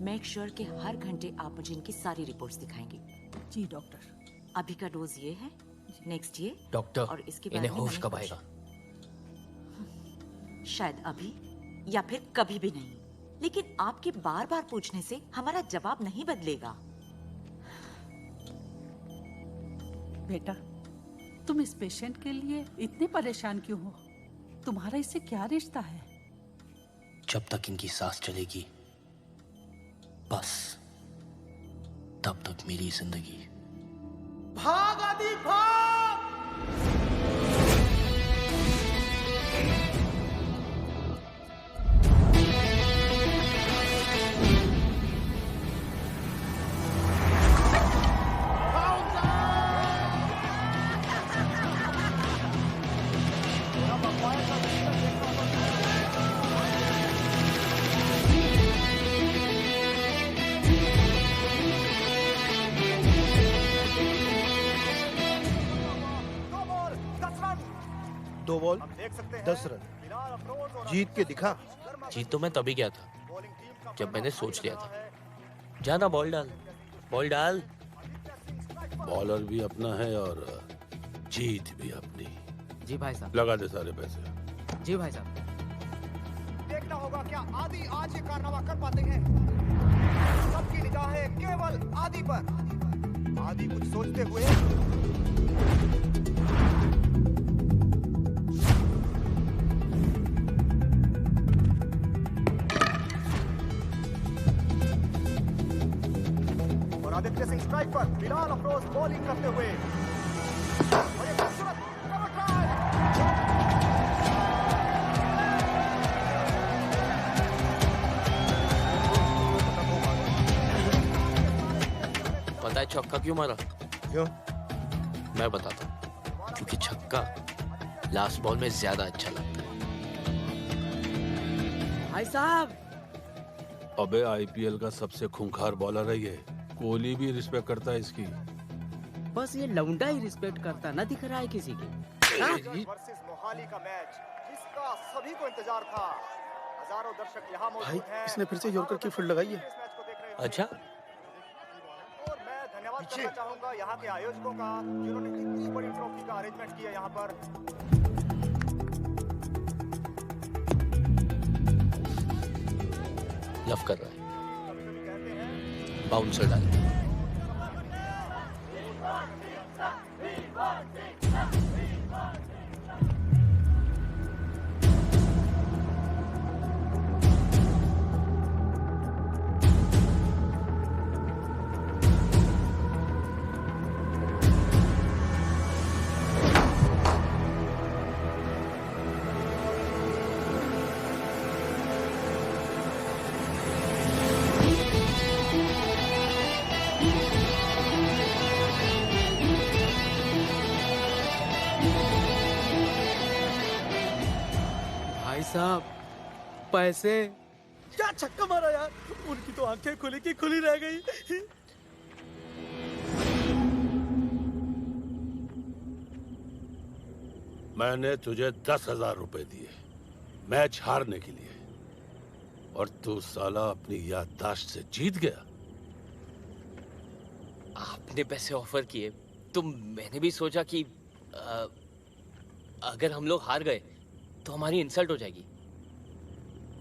Make sure कि हर घंटे आप मुझे इनकी सारी रिपोर्ट्स दिखाएंगे। जी डॉक्टर। अभी का डोज ये है, नेक्स्ट ये डॉक्टर, और इसके बाद इन्हें में होश मैंने कब कुछ- आएगा? शायद अभी या फिर कभी भी नहीं, लेकिन आपके बार बार पूछने से हमारा जवाब नहीं बदलेगा। बेटा, तुम इस पेशेंट के लिए इतने परेशान क्यों हो? तुम्हारा इससे क्या रिश्ता है? जब तक इनकी सांस चलेगी बस तब तक मेरी जिंदगी। भाग आदि भाग! दो बॉल 10 रन। जीत के दिखा। जीत तो मैं तभी गया था जब मैंने सोच लिया था। जाना बॉल डाल, बॉल डाल। बॉलर भी अपना है और जीत भी अपनी। जी भाई साहब। लगा दे सारे पैसे। जी भाई साहब। देखना होगा क्या आदि आज ये कारनामा कर पाते हैं। सबकी निगाहें केवल आदि पर। आदि कुछ सोचते हुए और आदित्य सिंह स्ट्राइक पर, बिलाल अफरोज बॉलिंग करते हुए और एक खूबसूरत कवर ड्राइव। पता है छक्का क्यों मारा? क्यों? मैं बताता हूँ। क्योंकि छक्का लास्ट बॉल में ज्यादा अच्छा लगता है। भाई साहब। अबे आईपीएल का सबसे खूंखार बॉलर है ये। कोहली भी रिस्पेक्ट करता है इसकी। बस ये लौंडा ही रिस्पेक्ट करता ना दिख रहा है किसी के। वर्सेस मोहाली का मैच जिसका सभी को इंतजार था। हजारों दर्शक यहाँ मौजूद हैं। भाई इसने फिर से यॉर्कर की फील्ड लगाई है। अच्छा? और मैं धन्यवाद करना चाहूंगा यहाँ के आयोजकों का जिन्होंने इतनी बड़ी ट्रॉफी का अरेंजमेंट किया यहाँ पर। लव कर रहा है। बाउंसर डाल। भाई साहब पैसे। क्या छक्का मारा यार! उनकी तो आंखें खुली की खुली रह गई। मैंने तुझे 10,000 रुपए दिए मैच हारने के लिए और तू साला अपनी याददाश्त से जीत गया। आपने पैसे ऑफर किए तो मैंने भी सोचा कि अगर हम लोग हार गए तो हमारी इंसल्ट हो जाएगी,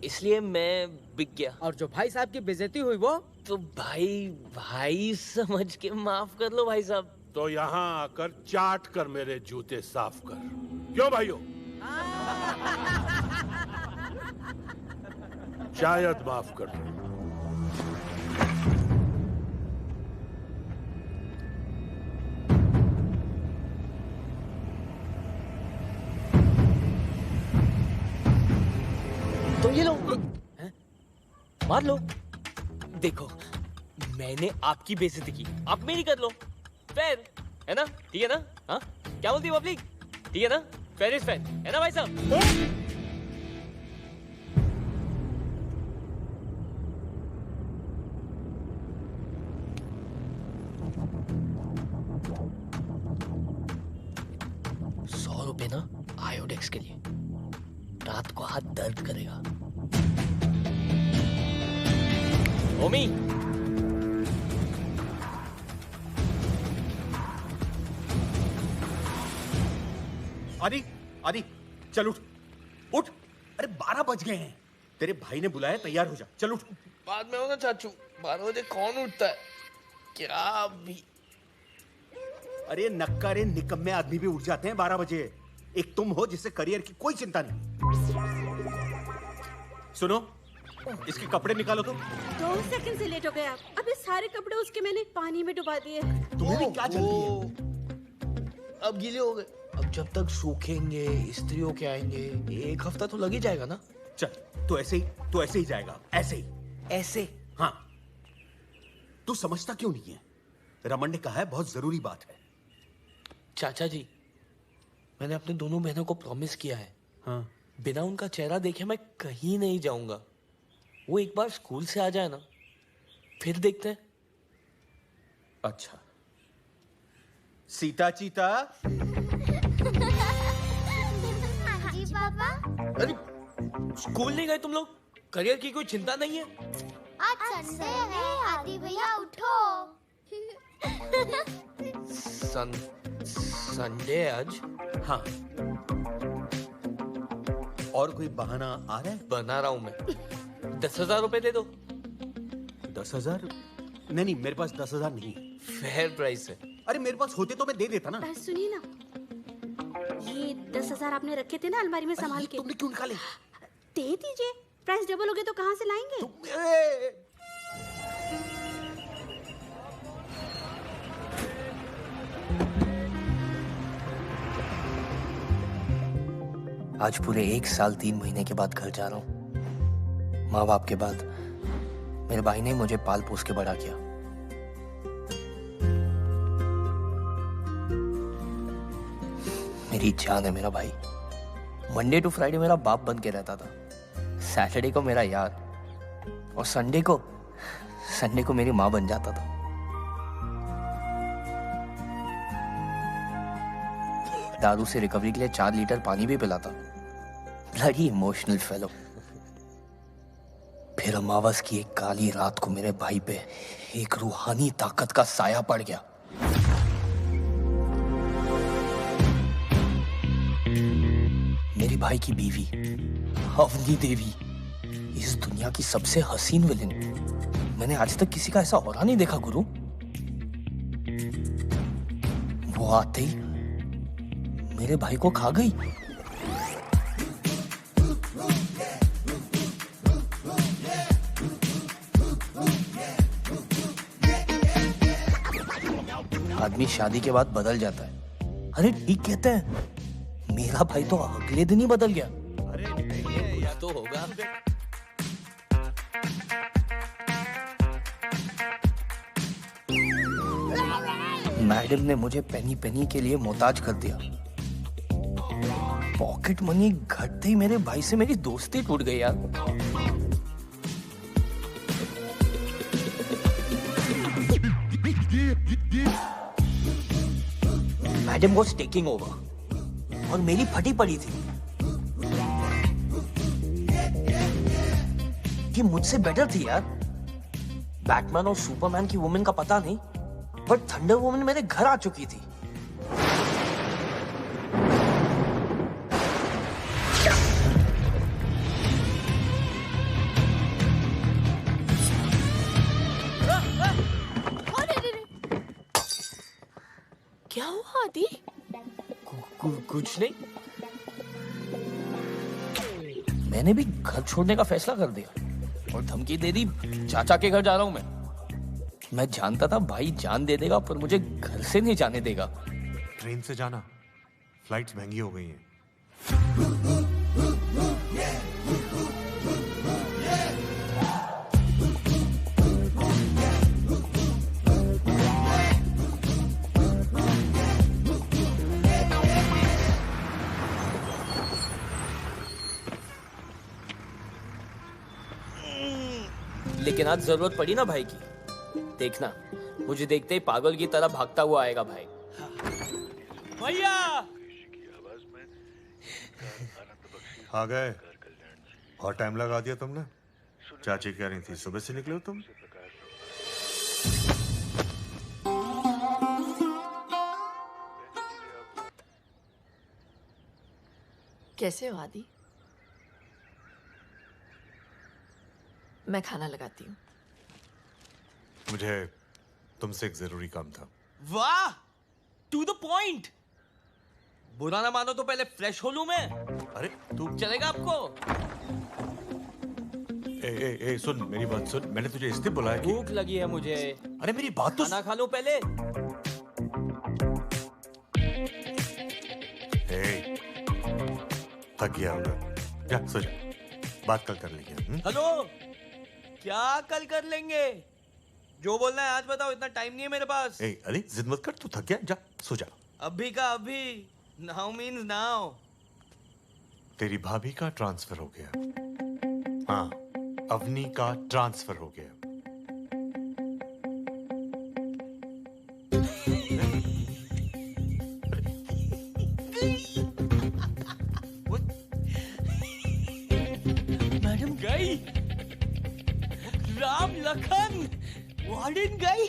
इसलिए मैं बिक गया। और जो भाई साहब की बेइज्जती हुई वो तो भाई समझ के माफ कर लो भाई साहब। तो यहाँ आकर चाट कर मेरे जूते साफ कर। क्यों भाइयों? शायद माफ कर दो। तो ये लो, मार लो। देखो मैंने आपकी बेइज्जती की, आप मेरी कर लो। फेयर है ना? ठीक है ना? हाँ क्या बोलती है पब्लिक? ठीक है ना? फेयर इज फेयर है ना भाई साहब? ₹100 ना आयोडेक्स के लिए, रात को हाथ दर्द करेगा। ओमी, आदि आदि चल उठ उठ। अरे 12 बज गए हैं, तेरे भाई ने बुलाया, तैयार हो जा, चल उठ। बाद में होगा चाचू, 12 बजे कौन उठता है? क्या अभी? अरे नक्कारे निकम्मे आदमी भी उठ जाते हैं 12 बजे। एक तुम हो जिससे करियर की कोई चिंता नहीं। सुनो, इसके कपड़े निकालो तुम। 2 सेकंड से लेट हो गए आप। अभी सारे कपड़े उसके मैंने पानी में डुबा दिए। तुम्हें भी क्या जल्दी है? अब गीले हो गए, अब जब तक सूखेंगे इस्त्री होके आएंगे 1 हफ्ता तो लग ही जाएगा ना। चल, तो ऐसे ही जाएगा, ऐसे ही। ऐसे? हाँ। तू समझता क्यों नहीं है? रमन ने कहा है बहुत जरूरी बात है। चाचा जी, मैंने अपने दोनों बहनों को प्रॉमिस किया है। हाँ। बिना उनका चेहरा देखे मैं कहीं नहीं जाऊंगा। वो एक बार स्कूल से आ जाए ना, फिर देखते हैं। अच्छा। सीता चीता। हाँ जी पापा। अरे स्कूल नहीं गए तुम लोग? करियर की कोई चिंता नहीं है? आज संडे है आदि भैया, उठो। संडे आज? हाँ। और कोई बहाना आ रहा है? बना रहा हूं मैं। 10,000 रुपए दे दो। 10,000? नहीं, मेरे पास 10,000 नहीं है। फेयर प्राइस है। अरे मेरे पास होते तो मैं दे देता ना। सुनिए ना, ये 10,000 आपने रखे थे ना अलमारी में संभाल के, तुमने क्यों निकाले? दे दीजिए। प्राइस डबल हो गए तो कहाँ से लाएंगे? आज पूरे 1 साल 3 महीने के बाद घर जा रहा हूँ। माँ बाप के बाद मेरे भाई ने मुझे पाल पोस के बड़ा किया। मेरी जान है मेरा भाई। मंडे टू फ्राइडे मेरा बाप बन के रहता था, सैटरडे को मेरा यार, और संडे को मेरी माँ बन जाता था। दारू से रिकवरी के लिए 4 लीटर पानी भी पिलाता। Bloody emotional fellow. फिर अमावस की एक काली रात को मेरे भाई पे एक रूहानी ताकत का साया पड़ गया। मेरे भाई की बीवी अवनी देवी, इस दुनिया की सबसे हसीन विलेन। मैंने आज तक किसी का ऐसा औरा नहीं देखा गुरु। वो आते ही मेरे भाई को खा गई। आदमी शादी के बाद बदल जाता है। अरे ठीक कहते हैं, मेरा भाई तो अगले दिन ही बदल गया। अरे तो होगा। मैडम ने मुझे पेनी पेनी के लिए मोहताज कर दिया। पॉकेट मनी घटते ही मेरे भाई से मेरी दोस्ती टूट गई यार। मैडम वॉज टेकिंग ओवर और मेरी फटी पड़ी थी कि मुझसे बेटर थी यार। बैटमैन और सुपरमैन की वुमेन का पता नहीं, पर थंडर वुमेन मेरे घर आ चुकी थी। क्या हुआ आदि? कुछ नहीं। मैंने भी घर छोड़ने का फैसला कर दिया और धमकी दे दी, चाचा के घर जा रहा हूं मैं जानता था भाई जान दे देगा, पर मुझे घर से नहीं जाने देगा। ट्रेन से जाना, फ्लाइट्स महंगी हो गई हैं। लेकिन आज जरूरत पड़ी ना भाई की। देखना, मुझे देखते ही पागल की तरह भागता हुआ आएगा भाई। भैया आ गए। और टाइम लगा दिया तुमने। चाची कह रही थी सुबह से निकले हो तुम। कैसे हो आदि? मैं खाना लगाती हूँ। मुझे तुमसे एक जरूरी काम था। वाह, टू द पॉइंट। बुरा ना मानो तो पहले फ्रेश हो लूं मैं। अरे तू चलेगा आपको? ए, सुन मेरी बात सुन। मैंने तुझे इसलिए बुलाया कि भूख लगी है मुझे। अरे मेरी बात तो खाना खा लो पहले। थक गया होगा, जा सो जा, बात कल कर लेंगे। हेलो, क्या कल कर लेंगे? जो बोलना है आज बताओ, इतना टाइम नहीं है मेरे पास। अरे जिद मत कर, तू थक गया, जा सो जा। अभी का अभी, नाउ मीन्स नाउ। तेरी भाभी का ट्रांसफर हो गया। हाँ, अवनी का ट्रांसफर हो गया। मैडम गई, राम लखन वार्डन गई।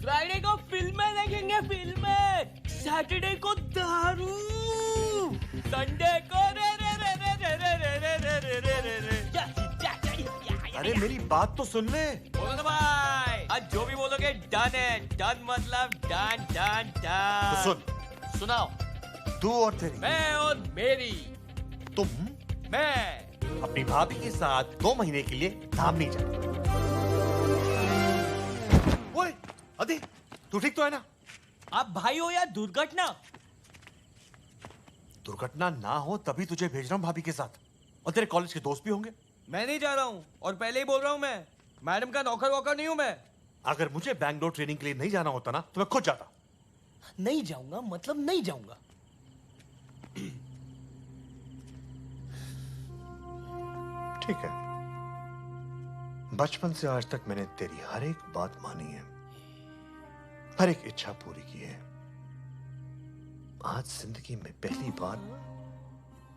फ्राइडे को फिल्में देखेंगे, फिल्में। सैटरडे को दारू, संडे को रे रे रे रे रे रे रे रे रे रे रे रे। अरे मेरी बात तो सुन ले। बोलो ना भाई, आज जो भी बोलोगे डन है। डन मतलब डन डन डन। तो सुन, सुनाओ। तू और तेरी, मैं और मेरी, तुम, मैं अपनी भाभी के साथ 2 महीने के लिए धाम नहीं जाते। ओए अदी, तू ठीक तो है ना? आप भाई हो या दुर्घटना? दुर्घटना ना हो तभी तुझे भेज रहा हूँ भाभी के साथ। और तेरे कॉलेज के दोस्त भी होंगे। मैं नहीं जा रहा हूँ, और पहले ही बोल रहा हूँ, मैं मैडम का नौकर वोकर नहीं हूँ मैं। अगर मुझे बैंगलोर ट्रेनिंग के लिए नहीं जाना होता ना तो मैं खुद जाता। नहीं जाऊंगा मतलब नहीं जाऊंगा। ठीक है, बचपन से आज तक मैंने तेरी हर एक बात मानी है, हर एक इच्छा पूरी की है। आज जिंदगी में पहली बार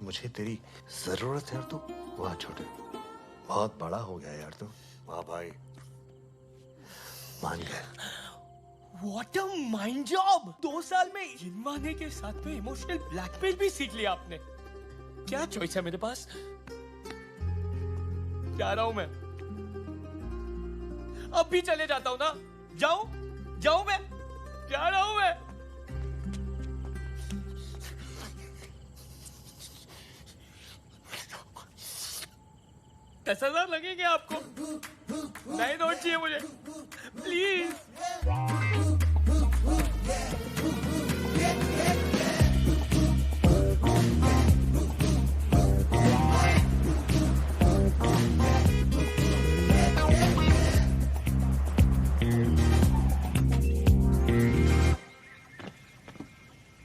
मुझे तेरी जरूरत है। और तू, वाह छोटे, बहुत बड़ा हो गया यार तू। वाह भाई, मान गया। What a mind job! 2 साल में इनमाने के साथ में इमोशनल ब्लैकमेल भी सीख लिया आपने। क्या चॉइस है मेरे पास? जा रहा हूं मैं, अब भी चले जाता हूं ना। जाऊं मैं, जा रहा हूं मैं। $10,000 लगेंगे आपको। नहीं नोट चाहिए मुझे, प्लीज।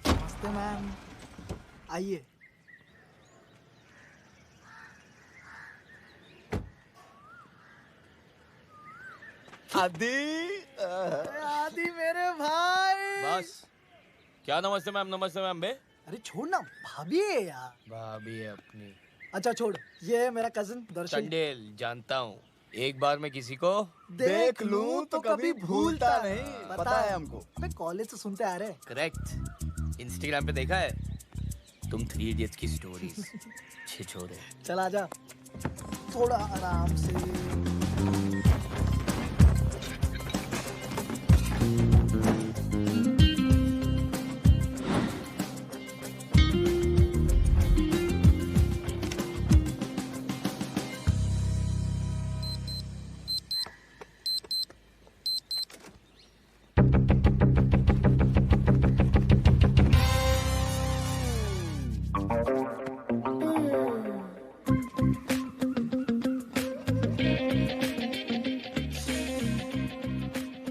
नमस्ते मैम, आइए। आदि मेरे भाई। बस क्या नमस्ते मैम, नमस्ते मैम बे। अरे छोड़ ना, भाभी है यार। भाभी है अपनी। अच्छा छोड़, ये है मेरा कजिन दर्शन। चंडेल, जानता हूँ। एक बार मैं किसी को देख लूं तो कभी भूलता नहीं, पता है हमको। अबे कॉलेज से सुनते आ रहे। करेक्ट, इंस्टाग्राम पे देखा है तुम 3 इडियट्स की स्टोरीज। छिछोरे। चल आजा, थोड़ा आराम से।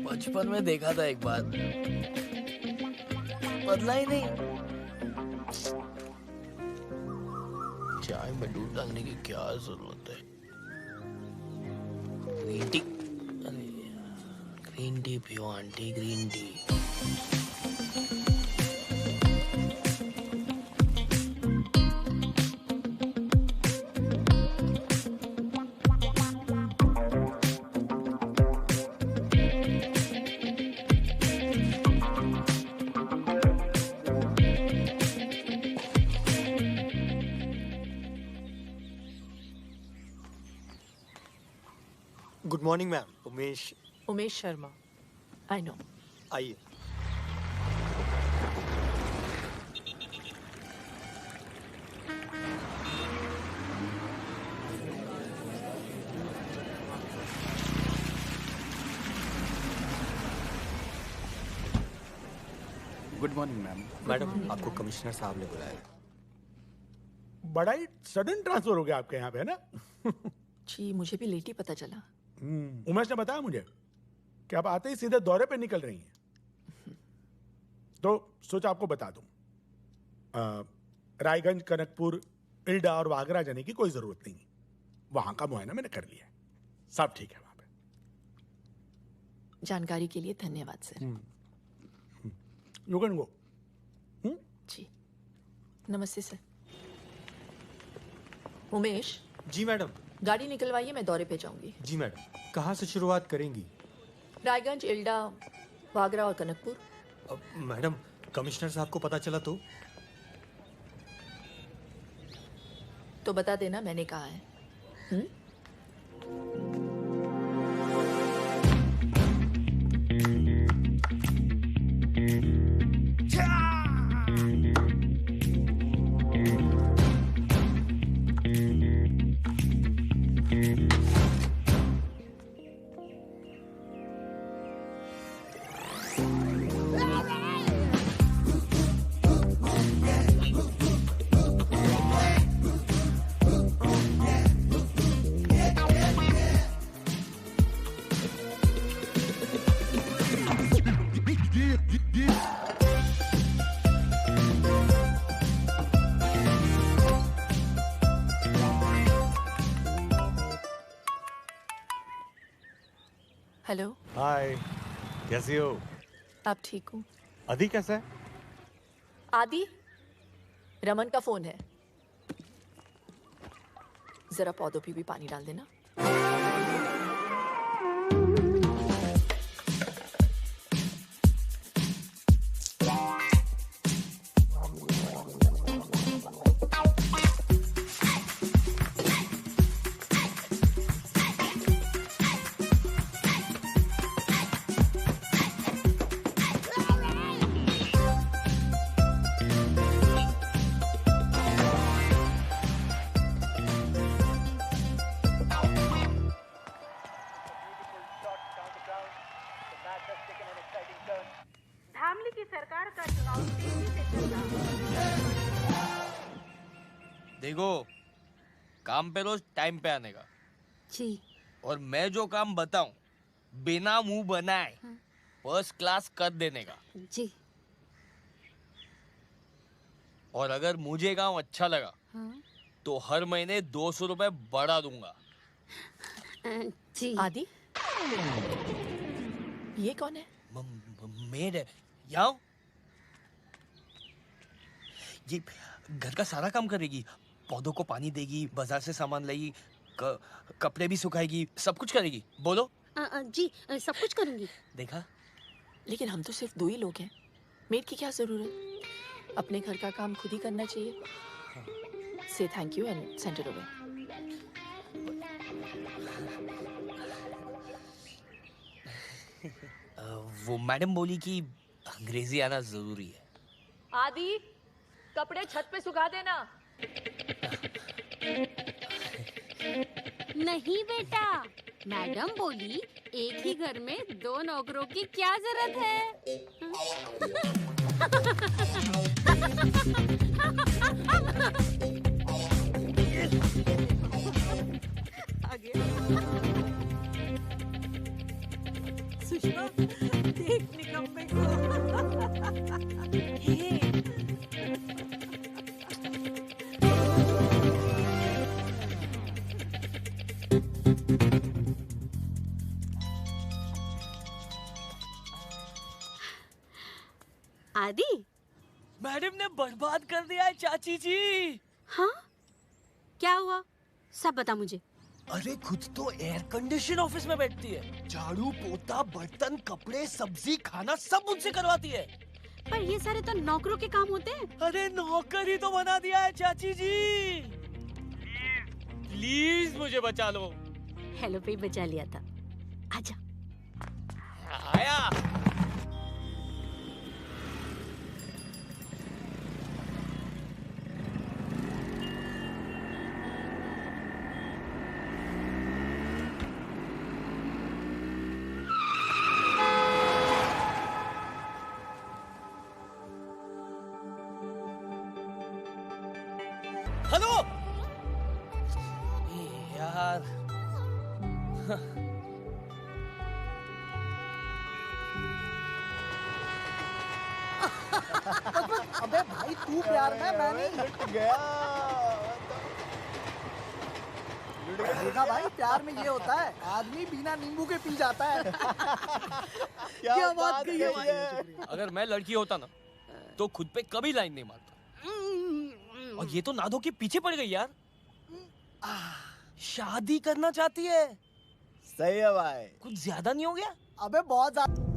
बचपन में देखा था एक बार, बदला ही नहीं। चाय में दूध डालने की क्या जरूरत है? ग्रीन टी, ग्रीन टी पियो aunty, green tea. Good morning ma'am. Umesh Sharma. I know. आइए। Good morning ma'am. मैडम आपको कमिश्नर साहब ने बुलाया। बड़ा ही सडन ट्रांसफर हो गया आपके यहाँ पे, है ना? जी मुझे भी लेट ही पता चला। उमेश ने बताया मुझे कि आप आते ही सीधे दौरे पे निकल रही हैं, तो सोचा आपको बता दूं। रायगंज, कनकपुर, इल्डा और वागरा जाने की कोई जरूरत नहीं। वहां का मुआयना मैंने कर लिया है, सब ठीक है वहां पे। जानकारी के लिए धन्यवाद सर। You can go. जी नमस्ते सर। उमेश। जी मैडम। गाड़ी निकलवाइए, मैं दौरे पे जाऊंगी। जी मैडम। कहाँ से शुरुआत करेंगी? रायगंज, इल्डा, वागरा और कनकपुर। मैडम कमिश्नर साहब को पता चला तो बता देना मैंने कहा है। हेलो। हाय, कैसी हो? आप ठीक हो? आदि कैसा है? आदि? रमन का फोन है, जरा पौधों पे भी पानी डाल देना। धामली की सरकार का चुनाव तेजी से चल रहा है। देखो, काम पे रोज टाइम पे आने का। जी। और मैं जो काम बताऊं बिना मुंह बनाए फर्स्ट क्लास कर देने का। जी। और अगर मुझे काम अच्छा लगा तो हर महीने 200 रुपए बढ़ा दूंगा। जी। आदि? ये कौन है? मेड है। यहाँ ये घर का सारा काम करेगी, पौधों को पानी देगी, बाजार से सामान लाएगी, कपड़े भी सुखाएगी, सब कुछ करेगी। बोलो। जी सब कुछ करूंगी। देखा? लेकिन हम तो सिर्फ 2 ही लोग हैं, मेड की क्या जरूरत? अपने घर का काम खुद ही करना चाहिए। से thank you and send it away. वो मैडम बोली कि अंग्रेजी आना जरूरी है। आदि, कपड़े छत पे सुखा देना। नहीं बेटा, मैडम बोली एक ही घर में 2 नौकरों की क्या जरूरत सुषमा, देख निकम्मे को। आदि? मैडम ने बर्बाद कर दिया है चाची जी। हाँ? क्या हुआ? सब बता मुझे। अरे खुद तो एयर कंडीशन ऑफिस में बैठती है, झाड़ू पोता बर्तन कपड़े सब्जी खाना सब मुझसे करवाती है। पर ये सारे तो नौकरों के काम होते हैं। अरे नौकर ही तो बना दिया है चाची जी। प्लीज मुझे बचा लो। हेलो पे बचा लिया था। आजा। आया। हेलो यार, अबे भाई तू प्यार में, मैं नहीं। लुट गया। देखा भाई, प्यार में ये होता है, आदमी बिना नींबू के पी जाता है। क्या बात कही है। अगर मैं लड़की होता ना तो खुद पे कभी लाइन नहीं मारता। और ये तो नादो के पीछे पड़ गई यार। शादी करना चाहती है। सही है भाई। कुछ ज्यादा नहीं हो गया? अबे बहुत ज्यादा।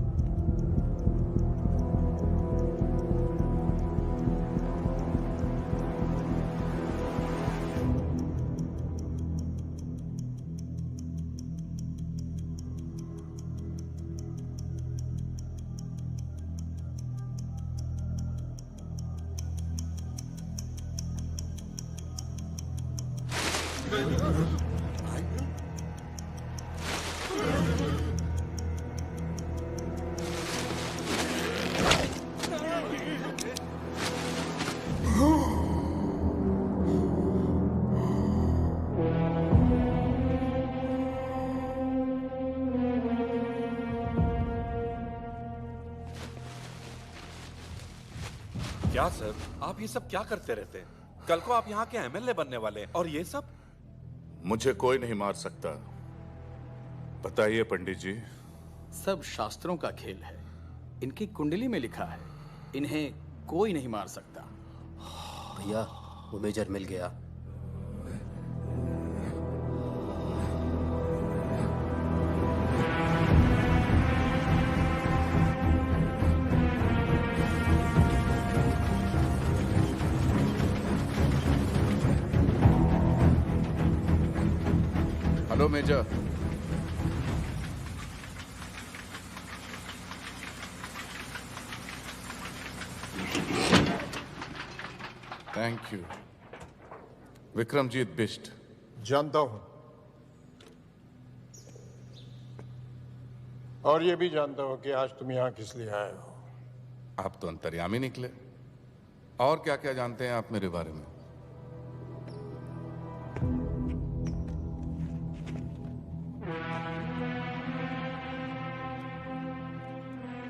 क्या सर, आप ये सब क्या करते रहते हैं? कल को आप यहाँ के एमएलए बनने वाले हैं और ये सब? मुझे कोई नहीं मार सकता। बताइए पंडित जी। सब शास्त्रों का खेल है। इनकी कुंडली में लिखा है, इन्हें कोई नहीं मार सकता। भैया वो मेजर मिल गया। Hello major. Thank you. Vikramjit Bisht. जानता हूं, और ये भी जानता हूं कि आज तुम यहां किस लिए आए हो। आप तो अंतर्यामी निकले। और क्या क्या जानते हैं आप मेरे बारे में?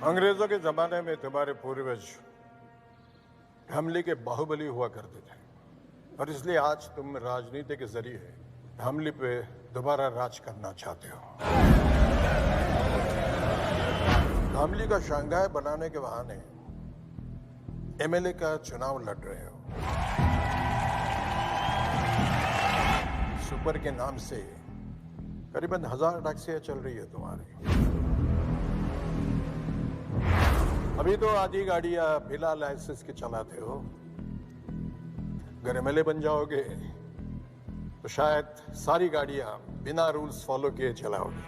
अंग्रेजों के जमाने में तुम्हारे पूर्वज हमले के बाहुबली हुआ करते थे, और इसलिए आज तुम राजनीति के जरिए हमले पे दोबारा राज करना चाहते हो। हमले का शंघाई बनाने के बहाने एमएलए का चुनाव लड़ रहे हो। सुपर के नाम से करीबन 1000 टैक्सियां चल रही है तुम्हारी। अभी तो आधी गाड़ियां बिना लाइसेंस के चलाते हो। अगर एमएलए बन जाओगे तो शायद सारी गाड़ियां बिना रूल्स फॉलो किए चलाओगे।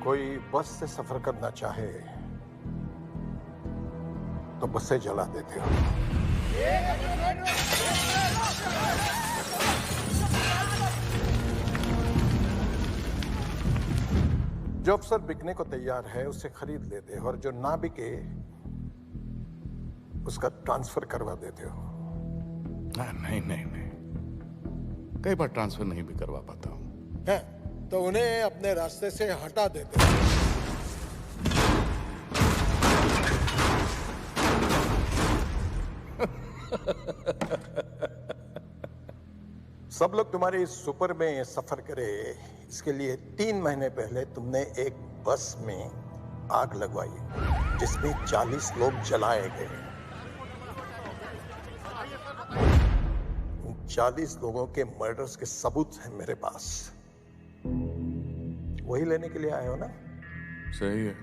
कोई बस से सफर करना चाहे तो बसें जला देते हो। जो अफसर बिकने को तैयार है उसे खरीद लेते हो, और जो ना बिके उसका ट्रांसफर करवा देते हो। नहीं नहीं नहीं, कई बार ट्रांसफर नहीं भी करवा पाता हूं। है तो उन्हें अपने रास्ते से हटा देते हो। सब लोग तुम्हारे इस सुपर में सफर करे, इसके लिए 3 महीने पहले तुमने एक बस में आग लगवाई जिसमें 40 लोग जलाए गए। 40 लोगों के मर्डर्स के सबूत हैं मेरे पास। वही लेने के लिए आए हो ना? सही है,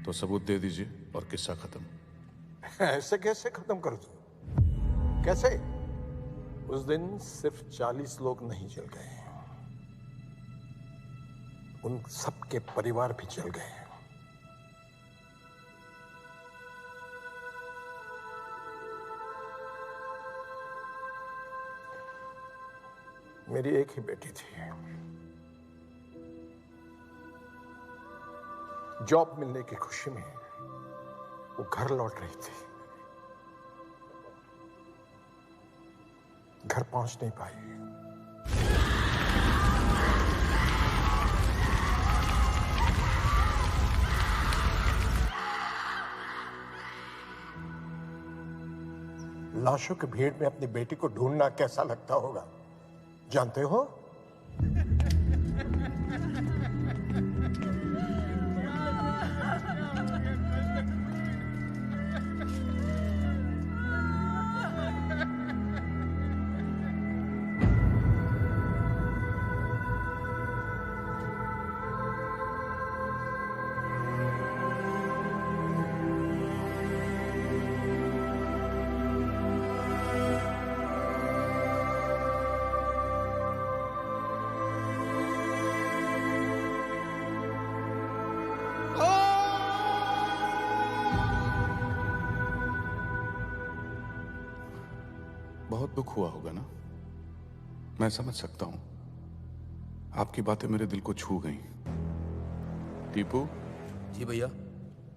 तो सबूत दे दीजिए और किस्सा खत्म। ऐसे कैसे खत्म कर दूं? कैसे? उस दिन सिर्फ 40 लोग नहीं जल गए, उन सबके परिवार भी जल गए हैं। मेरी एक ही बेटी थी, जॉब मिलने की खुशी में वो घर लौट रही थी, घर पहुंच नहीं पाई। लाशों की भीड़ में अपनी बेटी को ढूंढना कैसा लगता होगा, जानते हो? बहुत दुख हुआ होगा ना, मैं समझ सकता हूं। आपकी बातें मेरे दिल को छू गईं। टीपू जी भैया।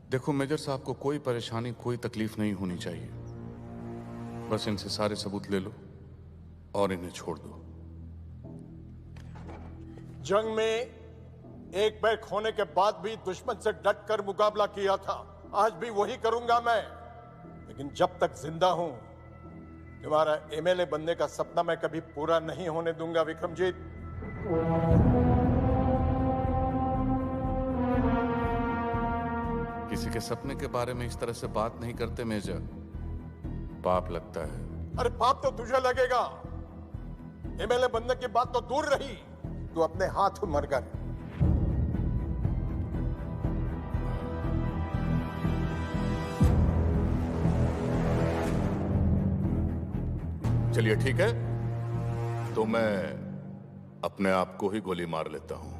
देखो मेजर साहब को कोई परेशानी, कोई तकलीफ नहीं होनी चाहिए। बस इनसे सारे सबूत ले लो और इन्हें छोड़ दो। जंग में एक बैर खोने के बाद भी दुश्मन से डट कर मुकाबला किया था, आज भी वही करूंगा मैं। लेकिन जब तक जिंदा हूं, तुम्हारा एमएलए बनने का सपना मैं कभी पूरा नहीं होने दूंगा विक्रमजीत। किसी के सपने के बारे में इस तरह से बात नहीं करते मेजर, पाप लगता है। अरे पाप तो तुझे लगेगा, एमएलए बनने की बात तो दूर रही, तू अपने हाथ मर गया। चलिए ठीक है, तो मैं अपने आप को ही गोली मार लेता हूं।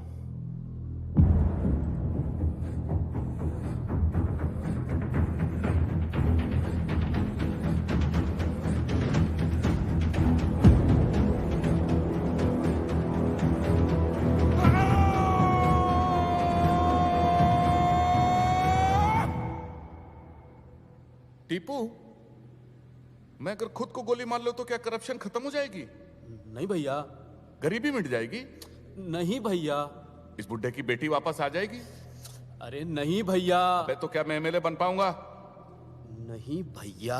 टीपू, मैं अगर खुद को गोली मार लो तो क्या करप्शन खत्म हो जाएगी? नहीं भैया। गरीबी मिट जाएगी? नहीं भैया। इस बुड्ढे की बेटी वापस आ जाएगी? अरे नहीं भैया। अबे तो क्या मैं एमएलए बन पाऊंगा? नहीं भैया।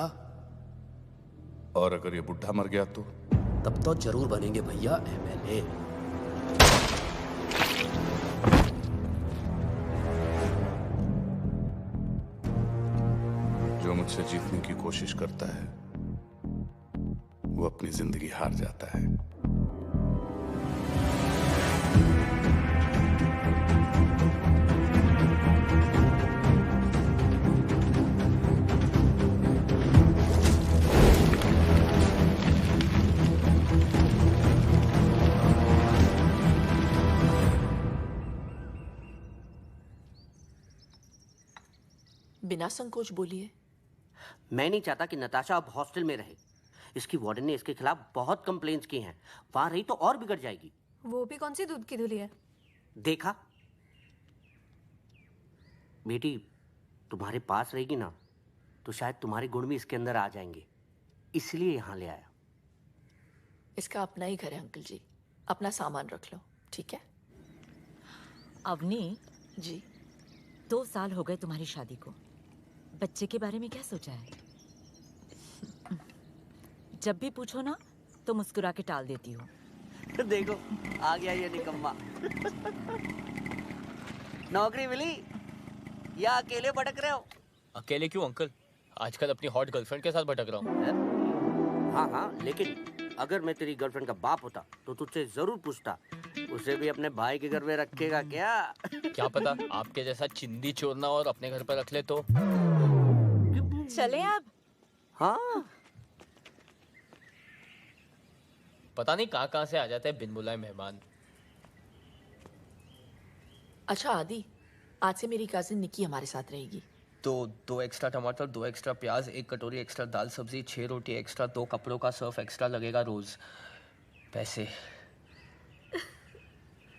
और अगर ये बुड्ढा मर गया तो? तब तो जरूर बनेंगे भैया एमएलए। जो मुझसे जीतने की कोशिश करता है वो अपनी जिंदगी हार जाता है। बिना संकोच बोलिए। मैं नहीं चाहता कि नताशा अब हॉस्टल में रहे। इसकी वार्डन ने इसके खिलाफ बहुत कंप्लेंट्स की हैं। वहां रही तो और बिगड़ जाएगी। वो भी कौन सी दूध की धुली है? देखा बेटी, तुम्हारे पास रहेगी ना तो शायद तुम्हारे गुण भी इसके अंदर आ जाएंगे, इसलिए यहां ले आया। इसका अपना ही घर है अंकल जी, अपना सामान रख लो, ठीक है? अवनी जी, 2 साल हो गए तुम्हारी शादी को, बच्चे के बारे में क्या सोचा है? जब भी पूछो ना तो मुस्कुरा के टाल देती हो। देखो आ गया ये निकम्मा। नौकरी मिली या अकेले भटक रहे हो? अकेले क्यों अंकल, आजकल अपनी हॉट गर्लफ्रेंड के साथ भटक रहा हूँ। हाँ हाँ, लेकिन अगर मैं तेरी गर्लफ्रेंड का बाप होता तो तुझसे जरूर पूछता, उसे भी अपने भाई के घर में रखेगा क्या? क्या पता आपके जैसा चिंदी चोरना और अपने घर पर रख ले तो। चले अब। हाँ, पता नहीं कहाँ से आ जाते हैं बिन बुलाए मेहमान। अच्छा आदि, आज से मेरी कजिन निकी हमारे साथ रहेगी। तो 2 एक्स्ट्रा टमाटर, 2 एक्स्ट्रा प्याज, 1 कटोरी एक्स्ट्रा दाल सब्जी, 6 रोटी एक्स्ट्रा, 2 कपड़ों का सर्फ एक्स्ट्रा लगेगा रोज। पैसे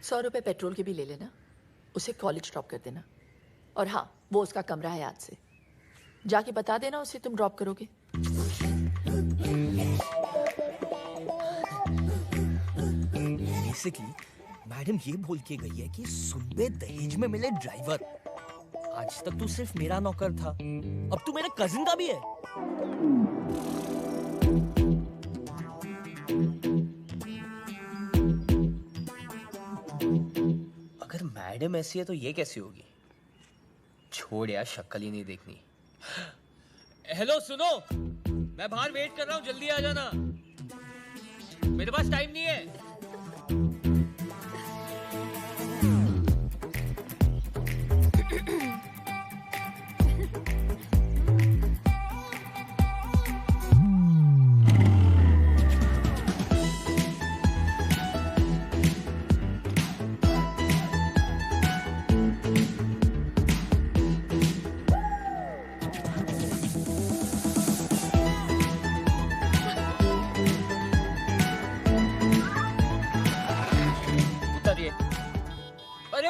100 रुपए पेट्रोल के भी ले लेना, उसे कॉलेज ड्रॉप कर देना। और हाँ, वो उसका कमरा है आज से, जाके बता देना उसे तुम ड्रॉप करोगे। बेसिकली मैडम ये बोल के गई है कि सुनबे दहेज में मिले ड्राइवर। आज तक तू सिर्फ मेरा नौकर था, अब तू मेरे कजिन का भी है। अगर मैडम ऐसी है तो ये कैसी होगी? छोड़ यार, शक्ल ही नहीं देखनी। हेलो सुनो, मैं बाहर वेट कर रहा हूँ, जल्दी आ जाना, मेरे पास टाइम नहीं है।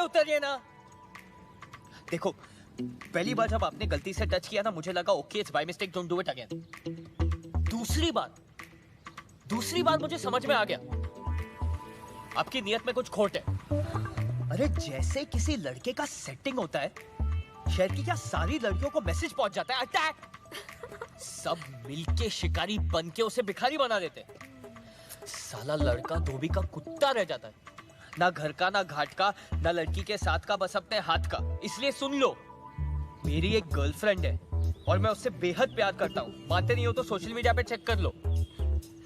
उतरिए ना। देखो, पहली बार जब आपने गलती से टच किया ना, मुझे लगा okay it's by mistake, don't do it again. दूसरी बार मुझे समझ में आ गया आपकी नियत में कुछ खोट है। अरे जैसे किसी लड़के का सेटिंग होता है, शहर की क्या सारी लड़कियों को मैसेज पहुंच जाता है अटैक, सब मिलके शिकारी बन के उसे भिखारी बना देते। साला लड़का धोबी का कुत्ता रह जाता है, ना घर का, ना घाट का, ना लड़की के साथ का, बस अपने हाथ का। इसलिए सुन लो, मेरी एक गर्लफ्रेंड है और मैं उससे बेहद प्यार करता हूँ। मानते नहीं हो तो सोशल मीडिया पे चेक कर लो।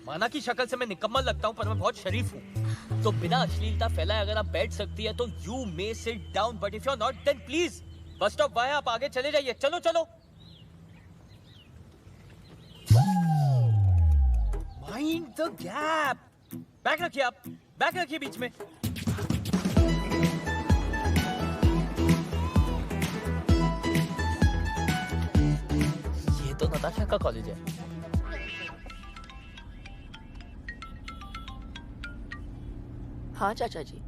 माना कि शक्ल से मैं निकम्मा लगता हूँ, पर मैं बहुत शरीफ हूँ। तो बिना अश्लीलता फैलाए अगर आप बैठ सकती है तो you may sit down, but if you are not then please bus stop वहाँ है, आप आगे चले जाइए। चलो चलो। Mind the gap. बैग रखिए, आप बैग रखिए बीच में। ये तो नताशा का कॉलेज है। हाँ चाचा जी।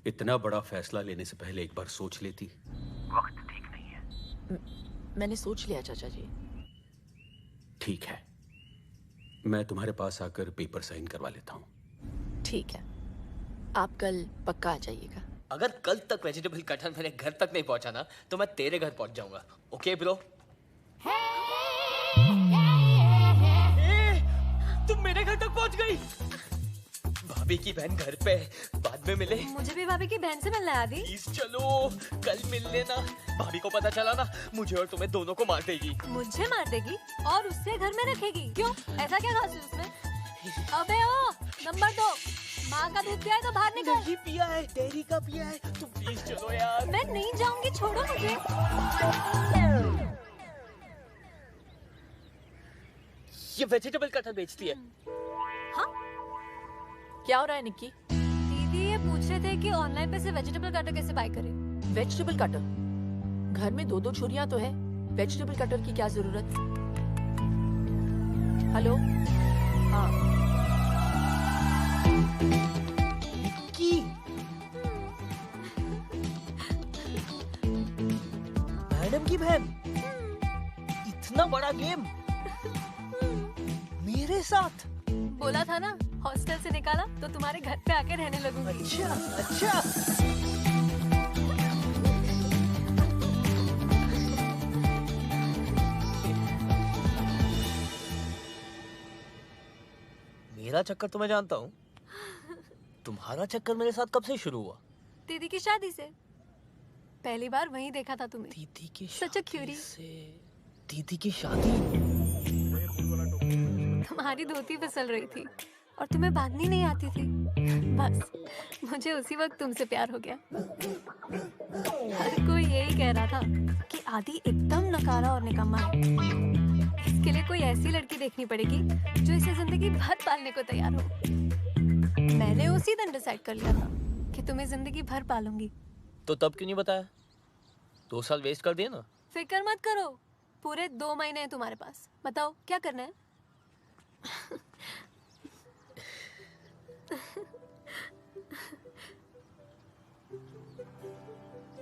इतना बड़ा फैसला लेने से पहले एक बार सोच लेती। वक्त ठीक नहीं है। मैंने सोच लिया चाचा जी। ठीक है, मैं तुम्हारे पास आकर पेपर साइन करवा लेता हूँ। ठीक है, आप कल पक्का आ जाइएगा। अगर कल तक वेजिटेबल कटहल मेरे घर तक नहीं पहुंचा ना, तो मैं तेरे घर पहुंच जाऊंगा। Okay bro? तुम मेरे घर तक पहुंच गई। भाभी की बहन घर पे, बाद में मिले। मुझे भी भाभी की बहन से मिलना है आदि। प्लीज चलो, कल मिल लेना। भाभी को पता चला ना, मुझे और तुम्हें दोनों को मार देगी। मुझे मार देगी और उससे घर में रखेगी? क्यों, ऐसा क्या खास है उसमें? अबे ओ, नंबर 2, माँ का दूध पिया है तो बाहर निकल। नहीं पिया है, डेयरी का पिया है। तुम प्लीज चलो यार। मैं नहीं जाऊंगी, छोड़ो मुझे। ये वेजिटेबल कटहल बेचती है। हाँ? क्या हो रहा है निक्की? दीदी ये पूछ रहे थे कि ऑनलाइन पे से वेजिटेबल कटर कैसे बाय करें। Vegetable cutter? घर में 2-2 छुरियां तो है, वेजिटेबल कटर की क्या जरूरत? हेलो? हाँ। निक्की, मैडम की बहन, इतना बड़ा गेम मेरे साथ। बोला था ना, हॉस्टल से निकाला तो तुम्हारे घर पे आके रहने लगूंगी। अच्छा अच्छा। मेरा चक्कर तो मैं जानता हूँ, तुम्हारा चक्कर मेरे साथ कब से शुरू हुआ? दीदी की शादी से। पहली बार वहीं देखा था तुम्हें। दीदी की सच अ क्यूरी। दीदी की शादी? तुम्हारी धोती फिसल रही थी और तुम्हें बांधनी नहीं आती थी। बस मुझे उसी वक्त तुमसे प्यार हो गया। हर कोई यही कह रहा था कि आदि एकदम नकारा और निकम्मा है। इसके लिए कोई ऐसी लड़की देखनी पड़ेगी जो इसे जिंदगी भर पालने को तैयार हो। मैंने उसी दिन डिसाइड कर लिया था कि तुम्हें जिंदगी भर पालूंगी। तो तब क्यों नहीं बताया? 2 साल वेस्ट कर दिए ना। फिक्र मत करो, पूरे 2 महीने हैं तुम्हारे पास। बताओ क्या करना है?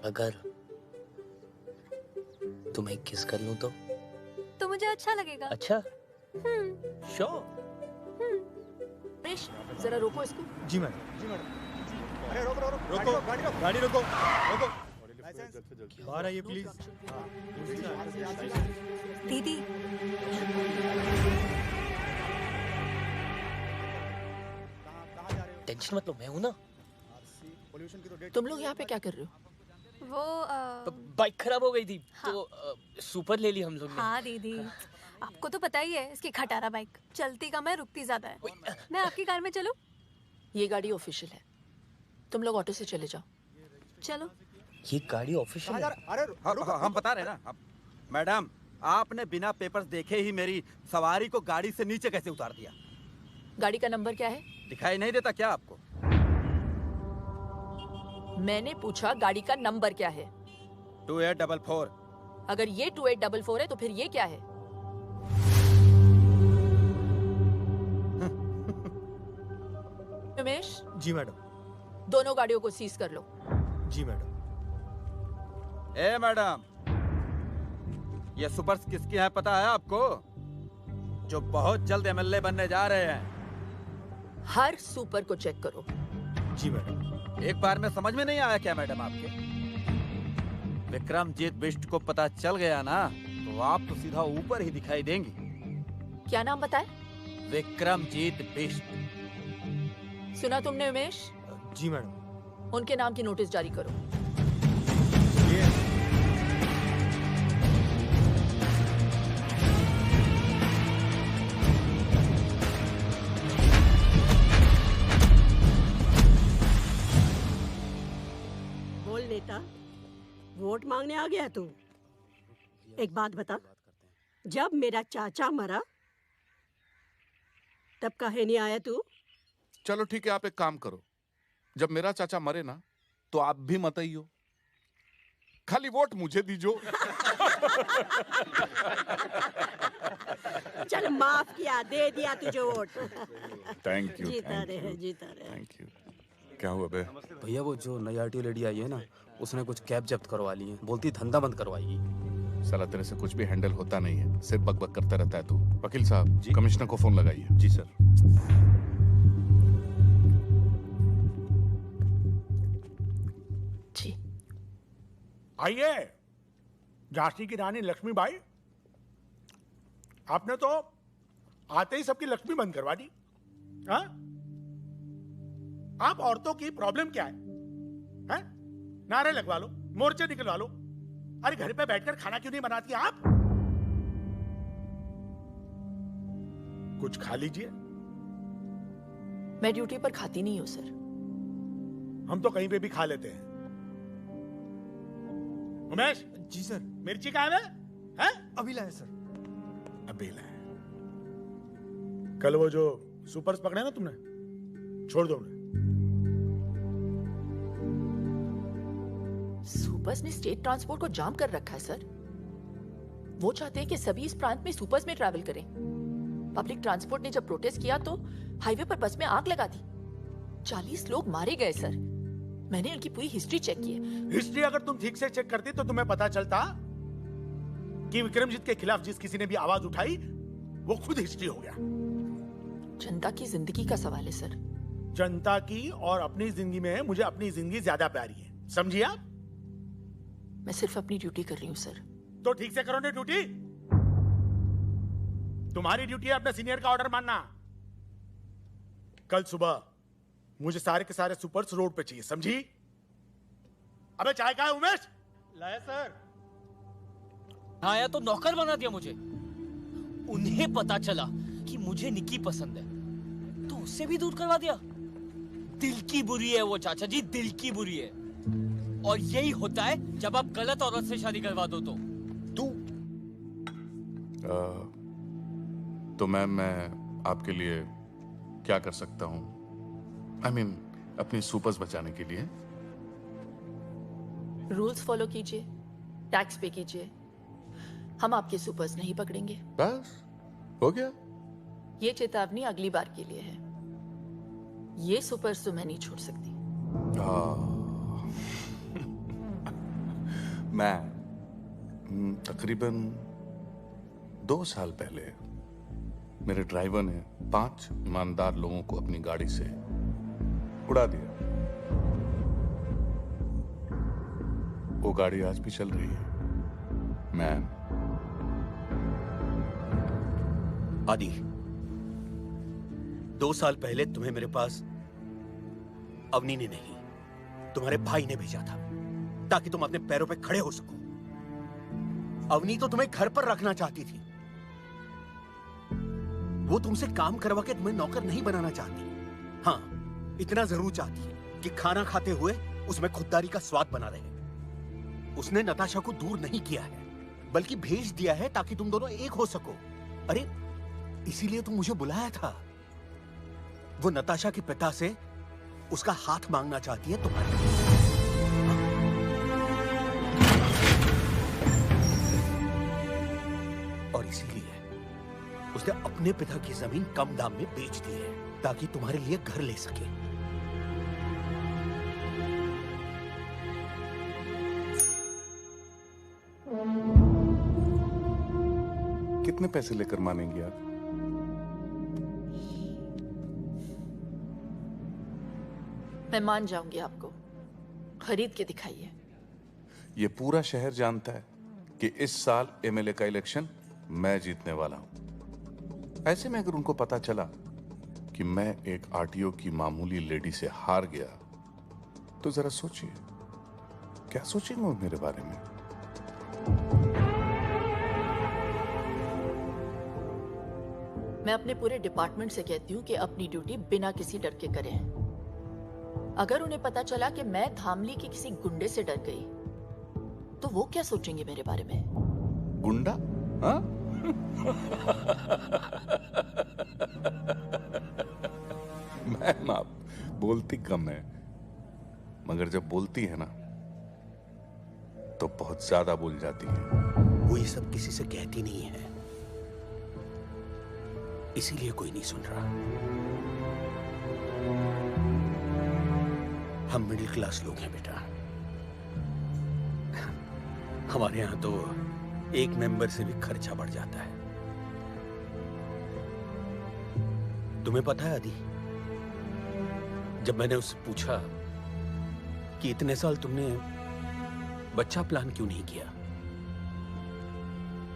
अगर तुम्हें किस कर लूं तो मुझे अच्छा लगेगा। अच्छा, श्योर। रमेश, जरा रोको इसको। जी मैडम। जी मैडम। अरे रोको रोको रोको, गाड़ी रोको गाड़ी रोको, रोको। लाइसेंस बाहर आइए प्लीज। दीदी, टेंशन मत लो, मैं हूं ना। तुम लोग यहाँ पे क्या कर रहे हो? वो बाइक खराब हो गई थी तो सुपर ले ली हम लोग ने। हाँ दीदी, आपको तो पता ही है इसकी खटारा बाइक चलती कम है रुकती ज्यादा है। मैं आपकी कार में चलूं? ये गाड़ी ऑफिशियल है, तुम लोग ऑटो से चले जाओ। चलो। ये गाड़ी ऑफिशियल है? अरे हम बता रहे हैं ना मैडम, आपने बिना पेपर्स देखे ही मेरी सवारी को गाड़ी से नीचे कैसे उतार दिया? गाड़ी का नंबर क्या है? दिखाई नहीं देता क्या आपको? मैंने पूछा गाड़ी का नंबर क्या है? 2844। अगर ये 2844 है तो फिर ये क्या है? रमेश। जी मैडम। दोनों गाड़ियों को सीज कर लो। जी मैडम। ए मैडम, ये सुपर्स किसकी है पता है आपको? जो बहुत जल्द एमएलए बनने जा रहे हैं। हर सुपर को चेक करो। जी मैडम। एक बार में समझ में नहीं आया क्या मैडम आपके? विक्रमजीत बिष्ट को पता चल गया ना तो आप तो सीधा ऊपर ही दिखाई देंगी। क्या नाम बताए? विक्रमजीत बिष्ट। सुना तुमने उमेश? जी मैडम। उनके नाम की नोटिस जारी करो। बोल नेता, वोट मांगने आ गया तू? एक बात बता, जब मेरा चाचा मरा तब काहे नहीं आया तू? चलो ठीक है, आप एक काम करो, जब मेरा चाचा मरे ना तो आप भी मत आइयो, खाली वोट मुझे दीजो। चल माफ किया, दे दिया तुझे वोट। Thank you. जीता रहे, जीता रहे। Thank you. क्या हुआ बे? भैया वो जो नई आरटीओ लेडी आई है ना, उसने कुछ कैब जब्त करवा ली है, बोलती धंधा बंद करवाएगी। साला तेरे से कुछ भी हैंडल होता नहीं है, सिर्फ बकबक करता रहता है तू। वकील साहब जी, कमिश्नर को फोन लगाइए। जी सर। जी। आइए झांसी की रानी लक्ष्मीबाई, आपने तो आते ही सबकी लक्ष्मी बंद करवा दी। हाँ? आप औरतों की प्रॉब्लम क्या है? हैं? नारे लगवा लो, मोर्चे निकलवा लो। अरे घर पे बैठकर खाना क्यों नहीं बनाती आप? कुछ खा लीजिए। मैं ड्यूटी पर खाती नहीं हूँ सर। हम तो कहीं पे भी खा लेते हैं। उमेश। जी सर। मिर्ची कहाँ है? हैं? अभी लाए सर। अभी लाए। कल वो जो सुपर्स पकड़े ना तुमने, छोड़ दो उन्हें। सुपर्स ने स्टेट ट्रांसपोर्ट को जाम कर रखा है सर। वो चाहते हैं कि सभी इस प्रांत में सुपर्स में ट्रैवल करें। पब्लिक ट्रांसपोर्ट ने जब प्रोटेस्ट किया तो हाईवे पर बस में आग लगा दी। 40 लोग मारे गए सर। मैंने उनकी पूरी हिस्ट्री चेक की है। हिस्ट्री अगर तुम ठीक से चेक करती तो तुम्हें पता चलता कि विक्रमजीत के खिलाफ जिस किसी ने भी आवाज उठाई वो खुद हिस्ट्री हो गया। जनता की जिंदगी का सवाल है सर। जनता की और अपनी जिंदगी में मुझे अपनी जिंदगी ज्यादा प्यारी है, समझिए आप? मैं सिर्फ अपनी ड्यूटी कर रही हूँ सर। तो ठीक से करो ना ड्यूटी। तुम्हारी ड्यूटी है अपने सीनियर का ऑर्डर मानना। कल सुबह मुझे सारे के सारे सुपर्स रोड पे चाहिए, समझी? अबे चाय का है उमेश? लाया सर। आया तो नौकर बना दिया मुझे। उन्हें पता चला कि मुझे निकी पसंद है तो उससे भी दूर करवा दिया। दिल की बुरी है वो चाचा जी, दिल की बुरी है। और यही होता है जब आप गलत औरत से शादी करवा दो तो। तो मैम, मैं आपके लिए क्या कर सकता हूँ? I mean, अपनी सुपर्स बचाने के लिए। रूल्स फॉलो कीजिए, टैक्स पे कीजिए। हम आपके सुपर्स नहीं पकड़ेंगे। बस हो गया। ये चेतावनी अगली बार के लिए है। ये सुपर्स तो मैं नहीं छोड़ सकती। मैं तकरीबन 2 साल पहले मेरे ड्राइवर ने 5 ईमानदार लोगों को अपनी गाड़ी से उड़ा दिया। वो गाड़ी आज भी चल रही है। मैम आदि, 2 साल पहले तुम्हें मेरे पास अवनी ने नहीं, तुम्हारे भाई ने भेजा था ताकि तुम अपने पैरों पे खड़े हो सको। अवनी तो तुम्हें घर पर रखना चाहती थी। वो तुमसे काम करवा के तुम्हें नौकर नहीं बनाना चाहती। हाँ, इतना जरूर चाहती है कि खाना खाते हुए उसमें खुददारी का स्वाद बना रहे। उसने नताशा को दूर नहीं किया है, बल्कि भेज दिया है ताकि तुम दोनों एक हो सको। अरे, इसीलिए तुम मुझे बुलाया था। वो नताशा के पिता से उसका हाथ मांगना चाहती है तुम्हारे। और इसीलिए उसने अपने पिता की जमीन कम दाम में बेच दी है ताकि तुम्हारे लिए घर ले सके। कितने पैसे लेकर मानेंगी आप? मैं मान जाऊंगी आपको। खरीद के दिखाइए। ये पूरा शहर जानता है कि इस साल एमएलए का इलेक्शन मैं जीतने वाला हूं। ऐसे में अगर उनको पता चला कि मैं एक आरटीओ की मामूली लेडी से हार गया, तो जरा सोचिए क्या सोचेंगे वो मेरे बारे में। मैं अपने पूरे डिपार्टमेंट से कहती हूँ कि अपनी ड्यूटी बिना किसी डर के करें। अगर उन्हें पता चला कि मैं धामली के किसी गुंडे से डर गई, तो वो क्या सोचेंगे मेरे बारे में? गुंडा? हाँ? मैम, आप बोलती कम है, मगर जब बोलती है ना तो बहुत ज्यादा बोल जाती है। वो ये सब किसी से कहती नहीं है, इसीलिए कोई नहीं सुन रहा। हम मिडिल क्लास लोग हैं बेटा। हमारे यहां तो एक मेंबर से भी खर्चा बढ़ जाता है। तुम्हें पता है आदि, जब मैंने उससे पूछा कि इतने साल तुमने बच्चा प्लान क्यों नहीं किया,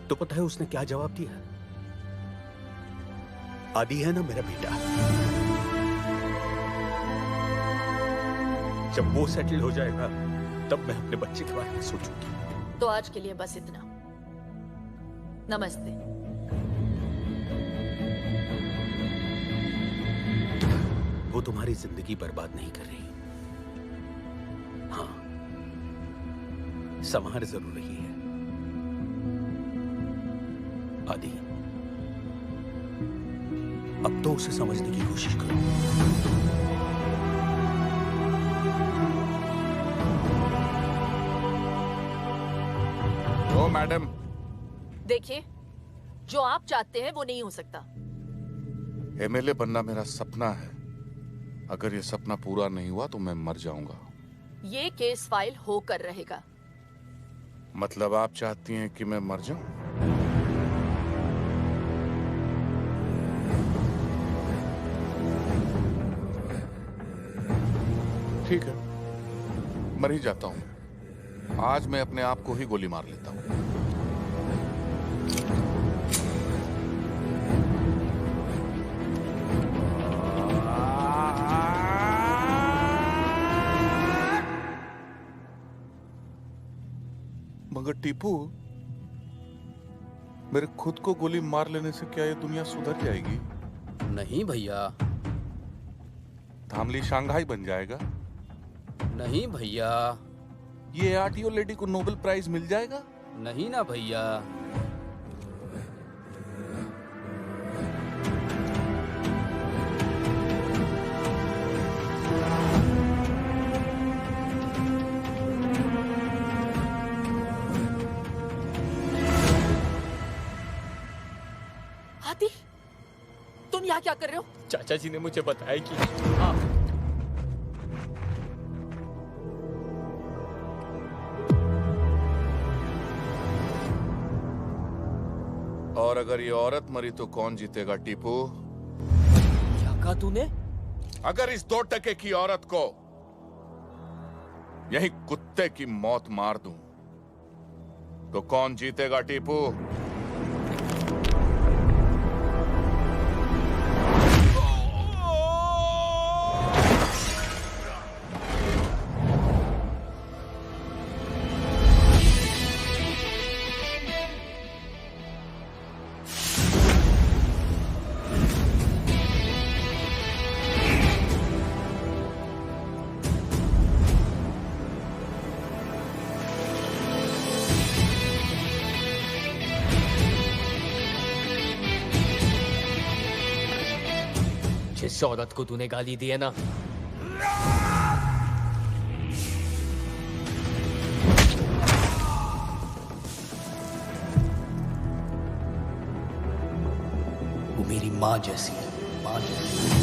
तो पता है उसने क्या जवाब दिया? आदि है ना मेरा बेटा, जब वो सेटल हो जाएगा तब मैं अपने बच्चे के बारे में सोचूंगी। तो आज के लिए बस इतना। नमस्ते। वो तुम्हारी जिंदगी बर्बाद नहीं कर रही। हाँ, संभार जरूर रही है। आदि, अब तो उसे समझने की कोशिश करो। ओ मैडम, देखिए, जो आप चाहते हैं वो नहीं हो सकता। एमएलए बनना मेरा सपना है। अगर ये सपना पूरा नहीं हुआ तो मैं मर जाऊंगा। ये केस फाइल होकर रहेगा। मतलब आप चाहती हैं कि मैं मर जाऊं? ठीक है, मर ही जाता हूं। आज मैं अपने आप को ही गोली मार लेता हूं। मगर टीपू, मेरे खुद को गोली मार लेने से क्या ये दुनिया सुधर जाएगी? नहीं भैया। धामली शंघाई बन जाएगा? नहीं भैया। ये आरटीओ लेडी को नोबेल प्राइज मिल जाएगा? नहीं ना भैया। यहाँ क्या कर रहे हो? चाचा जी ने मुझे बताया कि आप और अगर ये औरत मरी तो कौन जीतेगा टीपू? क्या कहा तूने? अगर इस 2 टके की औरत को यही कुत्ते की मौत मार दूं तो कौन जीतेगा टीपू? जिस औरत को तूने गाली दी है ना, वो मेरी माँ जैसी है, माँ जैसी।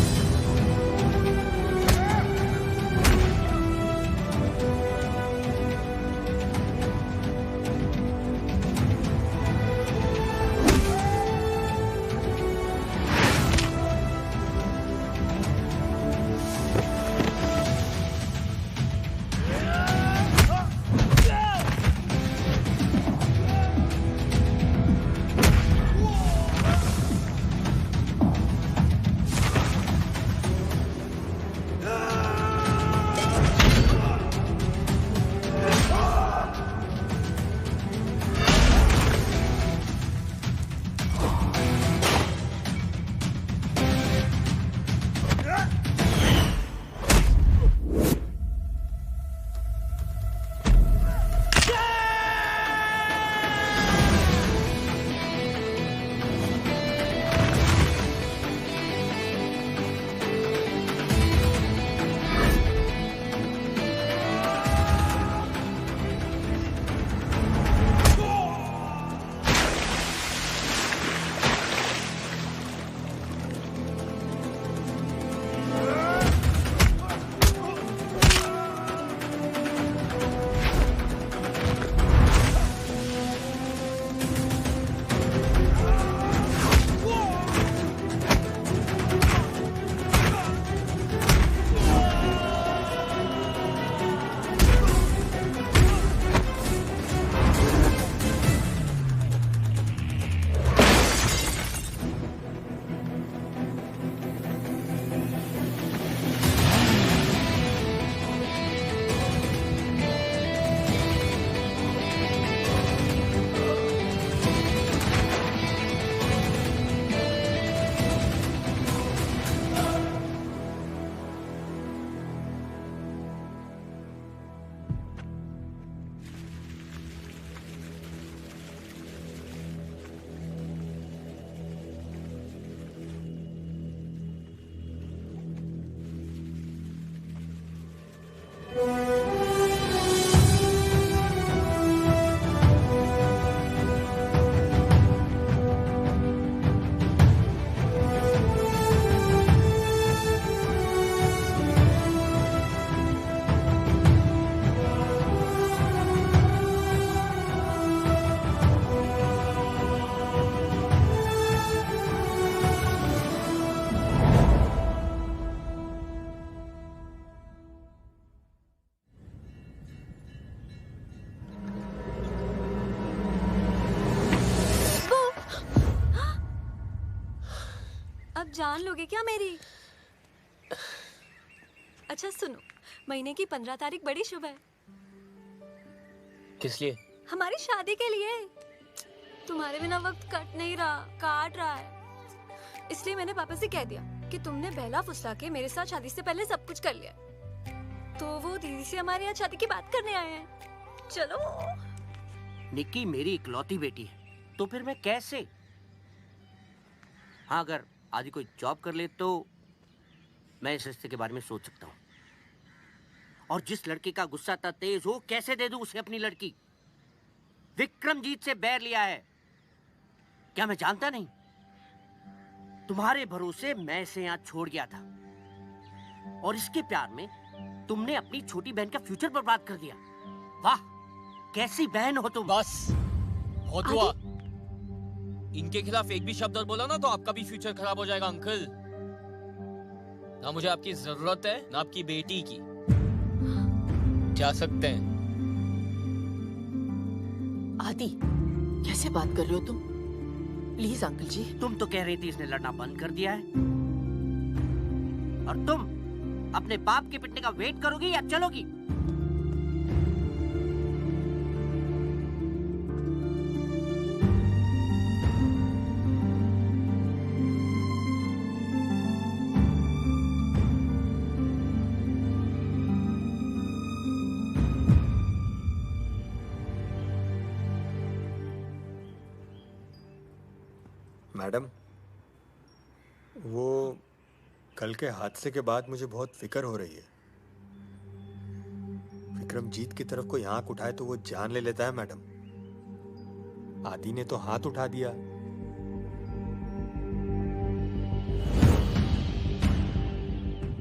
जान लोगे क्या मेरी? अच्छा सुनो, महीने की 15 तारीख बड़ी शुभ है। किस लिए? हमारी शादी के लिए। तुम्हारे बिना वक्त कट नहीं रहा, काट रहा है। इसलिए मैंने पापा से कह दिया कि तुमने बहला फुसला के मेरे साथ शादी से पहले सब कुछ कर लिया। तो वो दीदी से हमारे यहाँ शादी की बात करने आए हैं। चलो। निक्की मेरी इकलौती बेटी है, तो फिर मैं कैसे? हाँ, अगर आदि कोई जॉब कर ले तो मैं इस रिश्ते के बारे में सोच सकता हूँ। और जिस लड़के का गुस्सा इतना तेज हो, कैसे दे दूं उसे अपनी लड़की? विक्रमजीत से बैर लिया है, क्या मैं जानता नहीं? तुम्हारे भरोसे मैं इसे यहाँ छोड़ गया था, और इसके प्यार में तुमने अपनी छोटी बहन का फ्यूचर बर्बाद कर दिया। वाह, कैसी बहन हो तुम। बस बहुत हुआ। इनके खिलाफ एक भी शब्द और बोला ना तो आपका भी फ्यूचर खराब हो जाएगा अंकल। ना मुझे आपकी जरूरत है ना आपकी बेटी की। जा सकते हैं। आदि, कैसे बात कर रहे हो तुम? प्लीज अंकल जी। तुम तो कह रही थी इसने लड़ना बंद कर दिया है, और तुम अपने बाप के पिटने का वेट करोगी या चलोगी? मैडम, वो कल के हादसे के बाद मुझे बहुत फिक्र हो रही है। विक्रमजीत की तरफ कोई आंख उठाए तो वो जान ले लेता है मैडम। आदि ने तो हाथ उठा दिया।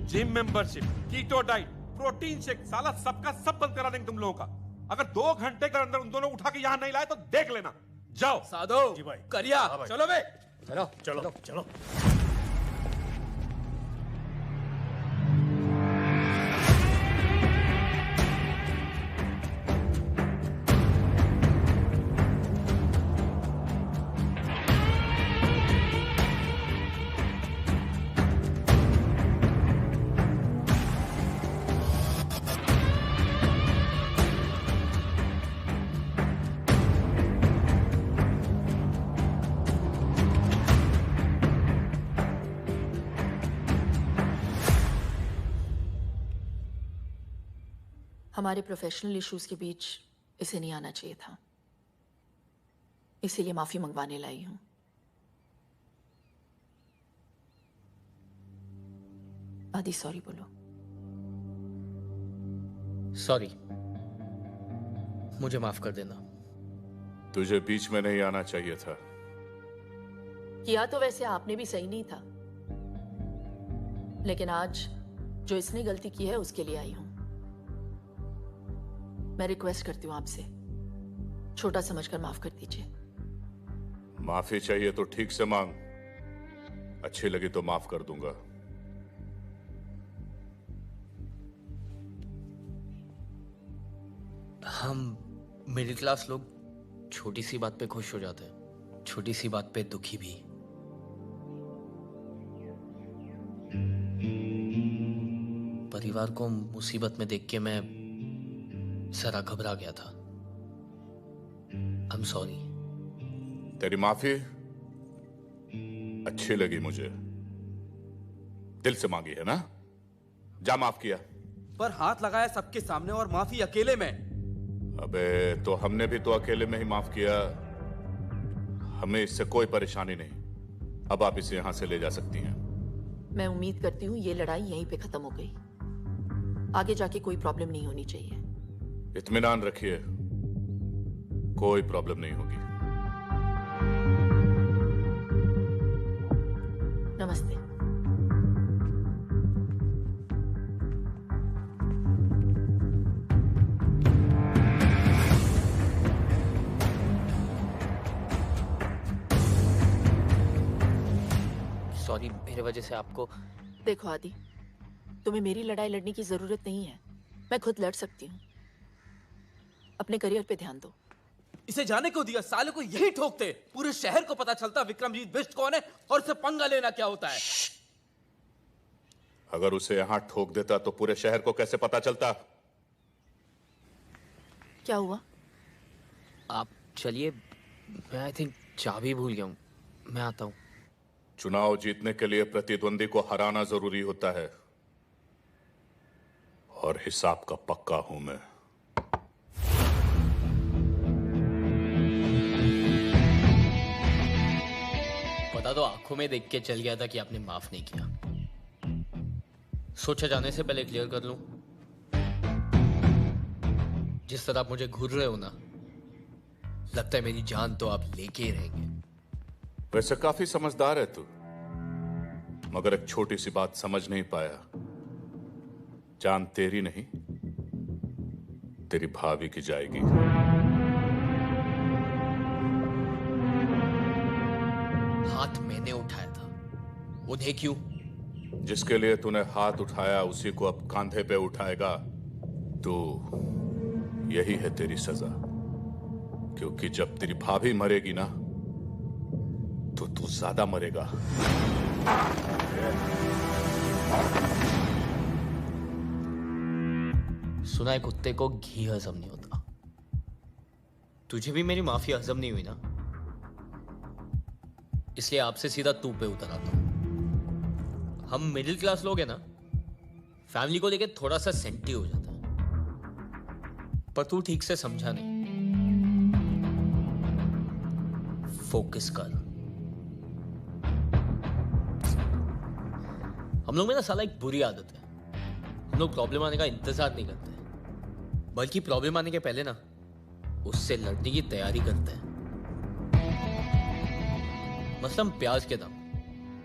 Gym membership, keto diet, protein shake, साला सबका सब बंद करा देंगे तुम लोगों का। अगर 2 घंटे के अंदर उन दोनों उठा के यहाँ नहीं लाए तो देख लेना। जाओ। साधु, जी भाई। करिया, हाँ भाई। चलो बे। चलो चलो चलो। हमारे प्रोफेशनल इश्यूज के बीच इसे नहीं आना चाहिए था, इसीलिए माफी मंगवाने लाई हूं। आदि, सॉरी बोलो। सॉरी, मुझे माफ कर देना। तुझे बीच में नहीं आना चाहिए था। किया तो वैसे आपने भी सही नहीं था, लेकिन आज जो इसने गलती की है उसके लिए आई हूं। मैं रिक्वेस्ट करती हूँ आपसे, छोटा समझकर माफ कर दीजिए। माफी चाहिए तो ठीक से मांग, अच्छी लगी तो माफ कर दूंगा। हम मिडिल क्लास लोग छोटी सी बात पे खुश हो जाते हैं, छोटी सी बात पे दुखी भी। परिवार को मुसीबत में देख के मैं जरा घबरा गया था। I'm sorry। तेरी माफी अच्छी लगी मुझे, दिल से मांगी है ना? जा माफ किया। पर हाथ लगाया सबके सामने और माफी अकेले में। अबे तो हमने भी तो अकेले में ही माफ किया, हमें इससे कोई परेशानी नहीं। अब आप इसे यहां से ले जा सकती हैं। मैं उम्मीद करती हूँ ये लड़ाई यहीं पे खत्म हो गई, आगे जाके कोई प्रॉब्लम नहीं होनी चाहिए। इत्मीनान रखिए, कोई प्रॉब्लम नहीं होगी। नमस्ते। सॉरी, मेरे वजह से आपको। देखो आदि, तुम्हें मेरी लड़ाई लड़ने की जरूरत नहीं है, मैं खुद लड़ सकती हूँ। अपने करियर पे ध्यान दो। इसे जाने को दिया, साले को यही ठोकते। पूरे शहर को पता चलता विक्रमजीत बिष्ट कौन है और उसे पंगा लेना क्या होता है। अगर उसे यहां ठोक देता तो पूरे शहर को कैसे पता चलता? क्या हुआ? आप चलिए, मैं आई थिंक चाबी भूल गया हूँ, मैं आता हूँ। चुनाव जीतने के लिए प्रतिद्वंदी को हराना जरूरी होता है, और हिसाब का पक्का हूं मैं। पता तो आंखों में देख के चल गया था कि आपने माफ नहीं किया। सोचा जाने से पहले क्लियर कर लूं। जिस तरह आप मुझे घूर रहे हो ना, लगता है मेरी जान तो आप लेके ही रहेंगे। वैसे काफी समझदार है तू। मगर एक छोटी सी बात समझ नहीं पाया। जान तेरी नहीं, तेरी भाभी की जाएगी। हाथ मैंने उठाया था, उन्हें क्यों? जिसके लिए तूने हाथ उठाया उसी को अब कांधे पे उठाएगा। तो यही है तेरी सजा, क्योंकि जब तेरी भाभी मरेगी ना तो तू ज्यादा मरेगा। सुना है कुत्ते को घी हजम नहीं होता। तुझे भी मेरी माफी हजम नहीं हुई ना, इसलिए आपसे सीधा तू पे उतर आता हूं। हम मिडिल क्लास लोग हैं ना, फैमिली को लेके थोड़ा सा सेंटी हो जाता है, पर तू ठीक से समझा नहीं। फोकस कर। हम लोग में ना साला एक बुरी आदत है, हम लोग प्रॉब्लम आने का इंतजार नहीं करते, बल्कि प्रॉब्लम आने के पहले ना उससे लड़ने की तैयारी करते हैं। मसलन प्याज के दाम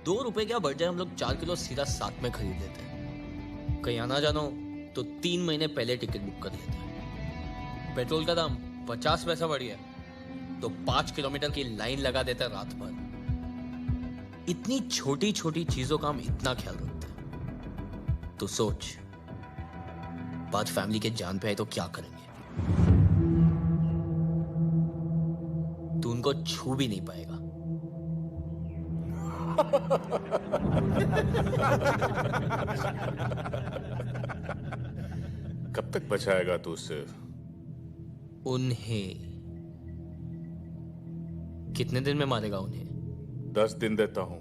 2 रुपए क्या बढ़ जाए, हम लोग 4 किलो सीधा साथ में खरीद लेते हैं। कहीं आना जाना हो तो 3 महीने पहले टिकट बुक कर लेते हैं। पेट्रोल का दाम 50 पैसा बढ़ गया तो 5 किलोमीटर की लाइन लगा देते हैं रात भर। इतनी छोटी छोटी चीजों का हम इतना ख्याल रखते हैं। तो सोच, बात फैमिली के जान पे आए तो क्या करेंगे? तू उनको छू भी नहीं पाएगा। कब तक बचाएगा तू उससे? उन्हें कितने दिन में मारेगा उन्हें? 10 दिन देता हूं।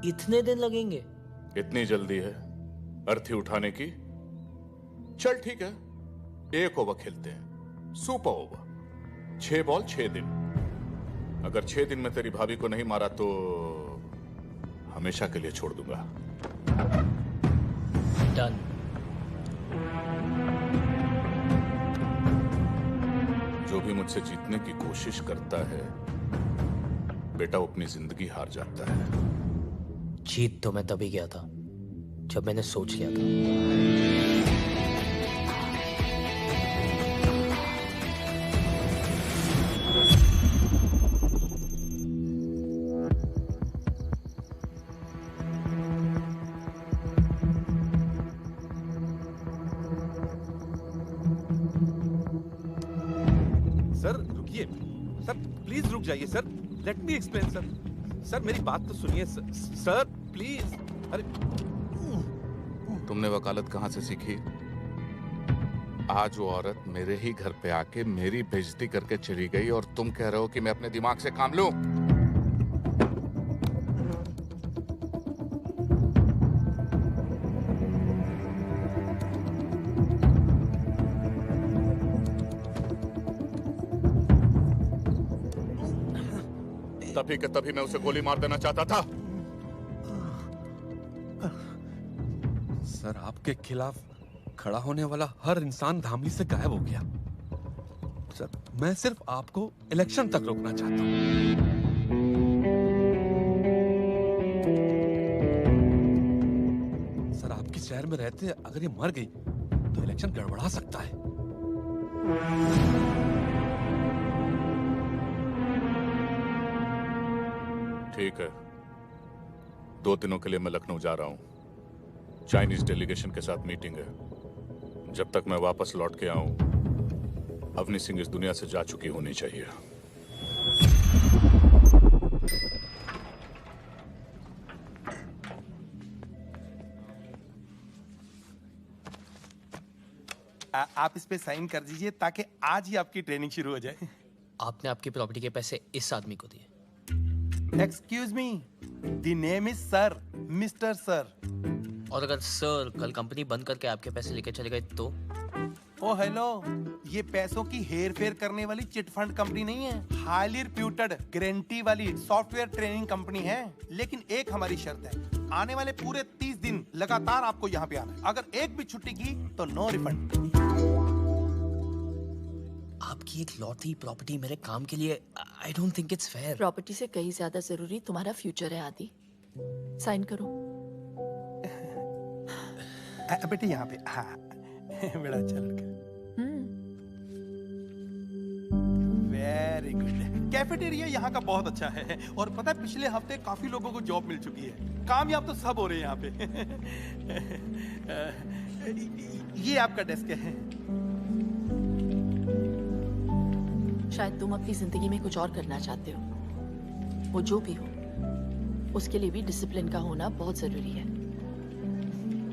इतने दिन लगेंगे? इतनी जल्दी है अर्थी उठाने की? चल ठीक है, 1 ओवर खेलते हैं, सुपर ओवर। 6 बॉल 6 दिन। अगर 6 दिन में तेरी भाभी को नहीं मारा तो हमेशा के लिए छोड़ दूंगा। डन। जो भी मुझसे जीतने की कोशिश करता है बेटा, वो अपनी जिंदगी हार जाता है। जीत तो मैं तभी गया था जब मैंने सोच लिया था। सर रुकिए, सर प्लीज रुक जाइए sir, let me explain sir. Sir मेरी बात तो सुनिए सर प्लीज। अरे तुमने वकालत कहां से सीखी? आज वो औरत मेरे ही घर पे आके मेरी बेइज्जती करके चली गई और तुम कह रहे हो कि मैं अपने दिमाग से काम लूं? तभी के तभी मैं उसे गोली मार देना चाहता था। सर आपके खिलाफ खड़ा होने वाला हर इंसान धामली से गायब हो गया। सर मैं सिर्फ आपको इलेक्शन तक रोकना चाहता हूं। सर आपके शहर में रहते अगर ये मर गई तो इलेक्शन गड़बड़ा सकता है। ठीक है, 2 दिनों के लिए मैं लखनऊ जा रहा हूं। चाइनीज डेलीगेशन के साथ मीटिंग है। जब तक मैं वापस लौट के आऊं, अवनी सिंह इस दुनिया से जा चुकी होनी चाहिए। आप इस पे साइन कर दीजिए ताकि आज ही आपकी ट्रेनिंग शुरू हो जाए। आपने आपकी प्रॉपर्टी के पैसे इस आदमी को दिए? Excuse me, the name is sir, mister sir. और अगर सर कल कंपनी बंद करके आपके पैसे लेके चले गए तो? ओ हेलो, ये पैसों की हेर फेर करने वाली चिट फंड कंपनी नहीं है, हाईली रिप्यूटेड गारंटी वाली सॉफ्टवेयर ट्रेनिंग कंपनी है। लेकिन एक हमारी शर्त है, आने वाले पूरे 30 दिन लगातार आपको यहाँ पे आना है। अगर एक भी छुट्टी की तो नो रिफंड। आपकी एक लौती प्रॉपर्टी मेरे काम के लिए, I don't think it's fair. Property से कहीं ज्यादा जरूरी तुम्हारा फ्यूचर है आदि। साइन करो। बेटे यहाँ पे, हाँ बड़ा अच्छा लड़का। Very good. कैफेटेरिया यहाँ का बहुत अच्छा है और पता है पिछले हफ्ते काफी लोगों को जॉब मिल चुकी है। कामयाब तो सब हो रहे हैं यहाँ पे। ये आपका डेस्क है। शायद तुम अपनी जिंदगी में कुछ और करना चाहते हो, वो जो भी हो उसके लिए भी डिसिप्लिन का होना बहुत जरूरी है।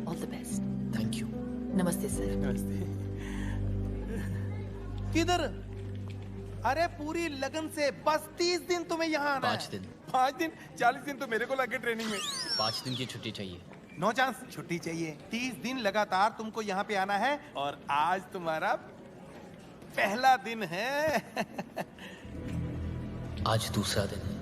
All the best. Thank you. नमस्ते सर। नमस्ते। किधर? अरे पूरी लगन से बस 30 दिन तुम्हें यहाँ आना 5 दिन। 5 दिन? 40 दिन तो मेरे को लगे ट्रेनिंग में। 5 दिन की छुट्टी चाहिए। नो चांस, छुट्टी चाहिए। 30 दिन लगातार तुमको यहाँ पे आना है और आज तुम्हारा पहला दिन है। आज दूसरा दिन है।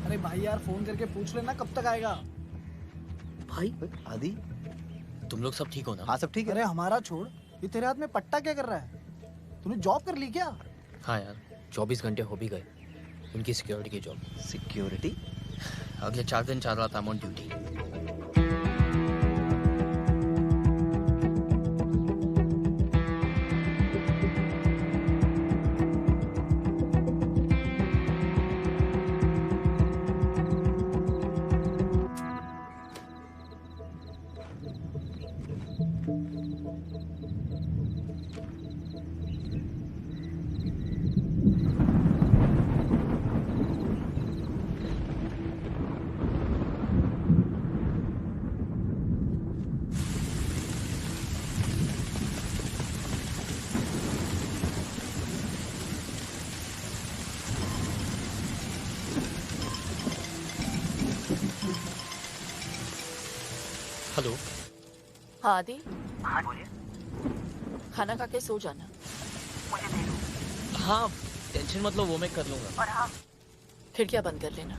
अरे भाई यार फोन करके पूछ लेना कब तक आएगा। भाई आदि, तुम लोग सब ठीक हो ना? हाँ सब ठीक है। अरे हमारा छोड़, ये तेरे हाथ में पट्टा क्या कर रहा है? तूने जॉब कर ली क्या? हाँ यार, 24 घंटे हो भी गए। उनकी सिक्योरिटी की जॉब। सिक्योरिटी? अगले 4 दिन 4 रात I'm on ड्यूटी। हेलो। हाँ आदि। हाँ बोलिए। खाना खा के सो जाना। हाँ टेंशन मत लो, वो मैं कर लूंगा। और हाँ, खिड़कियां बंद कर लेना।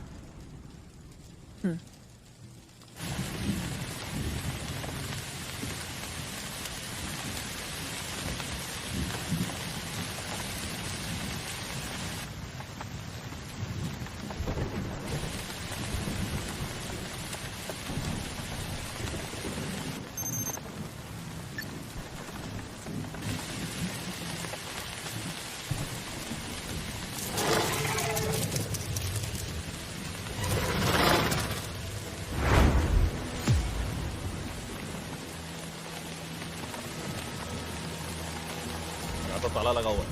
तो ताला लगा हुआ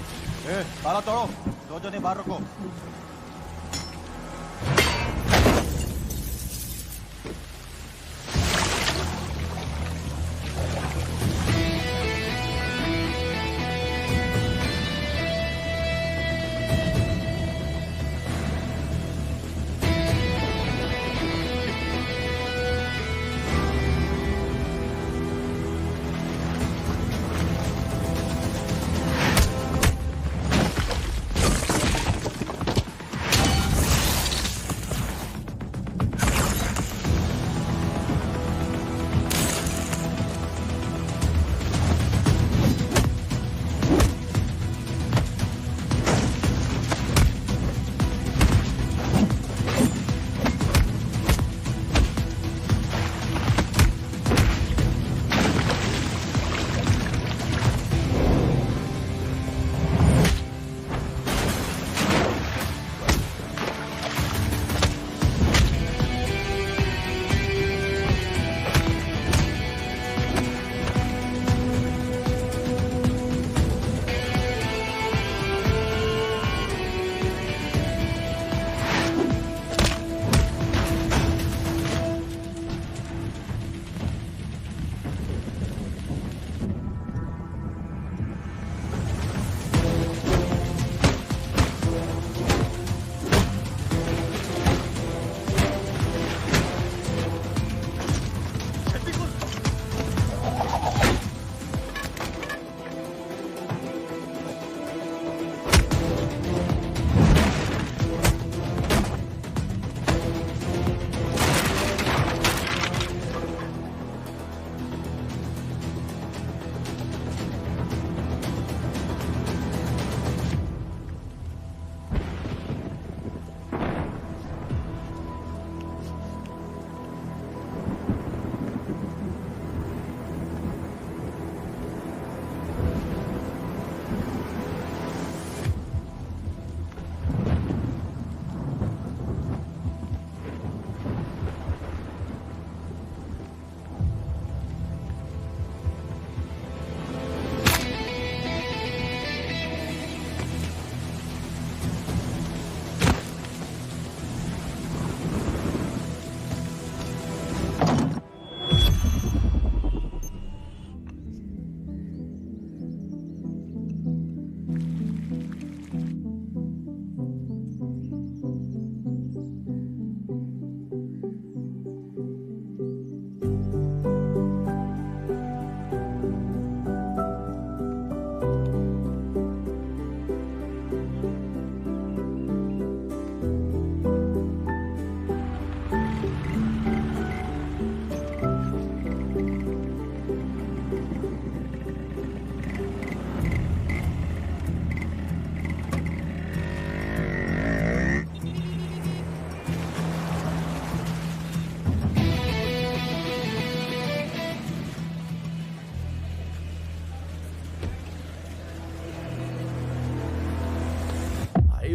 है। ताला तोड़ो, 2 जने बाहर रखो।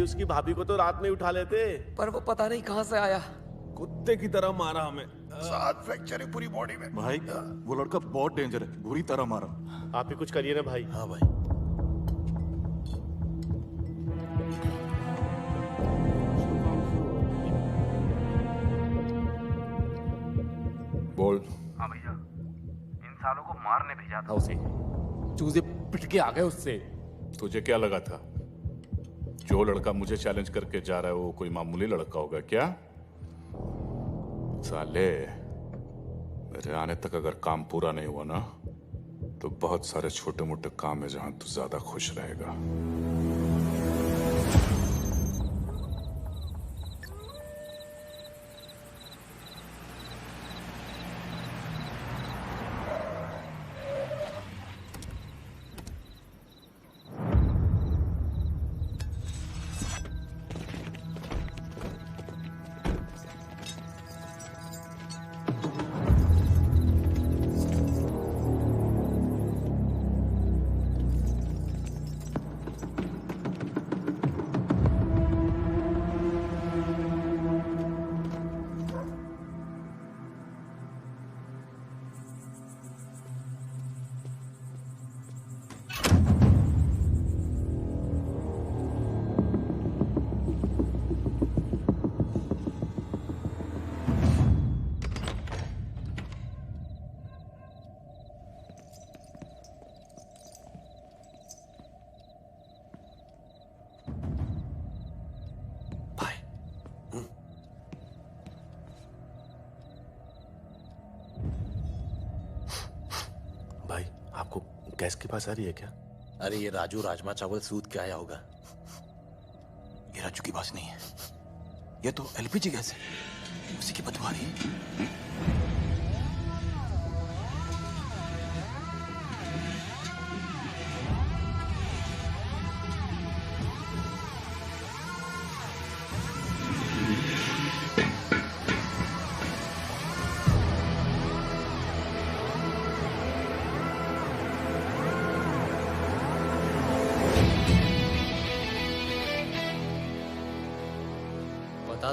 उसकी भाभी को तो रात में उठा लेते, पर वो पता नहीं कहां से आया, कुत्ते की तरह मारा हमें। 7 फ्रैक्चर है पूरी बॉडी में। भाई वो लड़का बहुत डेंजर है, बुरी तरह मारा। आप ही कुछ करिए ना भाई। हाँ भाई। बोल। हाँ भैया, इन सालों को मारने भेजा था उसे, चूजे पिट के आ गए उससे। तुझे क्या लगा था जो लड़का मुझे चैलेंज करके जा रहा है वो कोई मामूली लड़का होगा क्या? साले, मेरे आने तक अगर काम पूरा नहीं हुआ ना तो बहुत सारे छोटे मोटे काम है जहां तू ज्यादा खुश रहेगा। गैस के पास आ रही है क्या? अरे ये राजू राजमा चावल सूद के आया होगा। ये राजू की बात नहीं है, ये तो एलपीजी गैस है, उसी की बदबू आ रही है।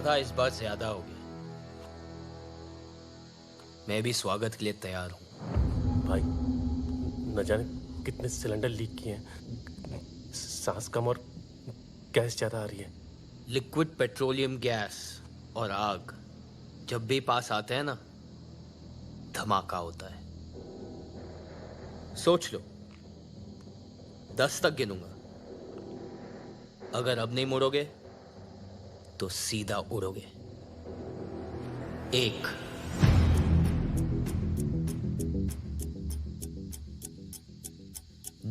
था इस बार ज्यादा हो गया। मैं भी स्वागत के लिए तैयार हूं। भाई न जाने कितने सिलेंडर लीक किए हैं, सांस कम और गैस ज्यादा आ रही है। लिक्विड पेट्रोलियम गैस और आग जब भी पास आते हैं ना, धमाका होता है। सोच लो, 10 तक गिनूंगा, अगर अब नहीं मुड़ोगे तो सीधा उड़ोगे। 1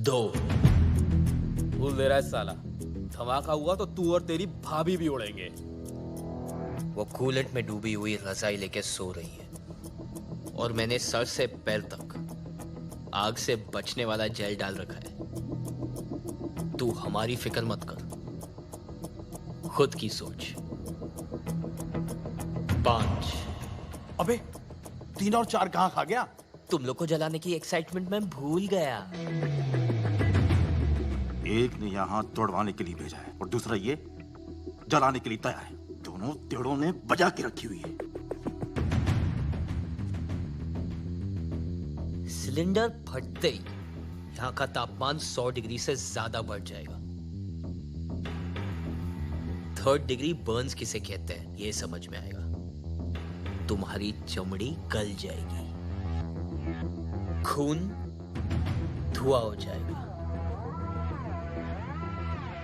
2 भूल दे रहा है साला, धमाका हुआ तो तू और तेरी भाभी भी उड़ेंगे। वो कूलेंट में डूबी हुई रजाई लेके सो रही है और मैंने सर से पैर तक आग से बचने वाला जेल डाल रखा है। तू हमारी फिक्र मत कर, खुद की सोच। 5 अबे 3 और 4 कहां खा गया? तुम लोग को जलाने की एक्साइटमेंट में भूल गया। एक ने यहाँ तोड़वाने के लिए भेजा है और दूसरा ये जलाने के लिए तैयार है। दोनों तेड़ों ने बजा के रखी हुई है। सिलेंडर फटते ही यहाँ का तापमान 100 डिग्री से ज्यादा बढ़ जाएगा। 3rd डिग्री बर्न्स किसे कहते हैं ये समझ में आएगा। तुम्हारी चमड़ी गल जाएगी, खून धुआं हो जाएगा।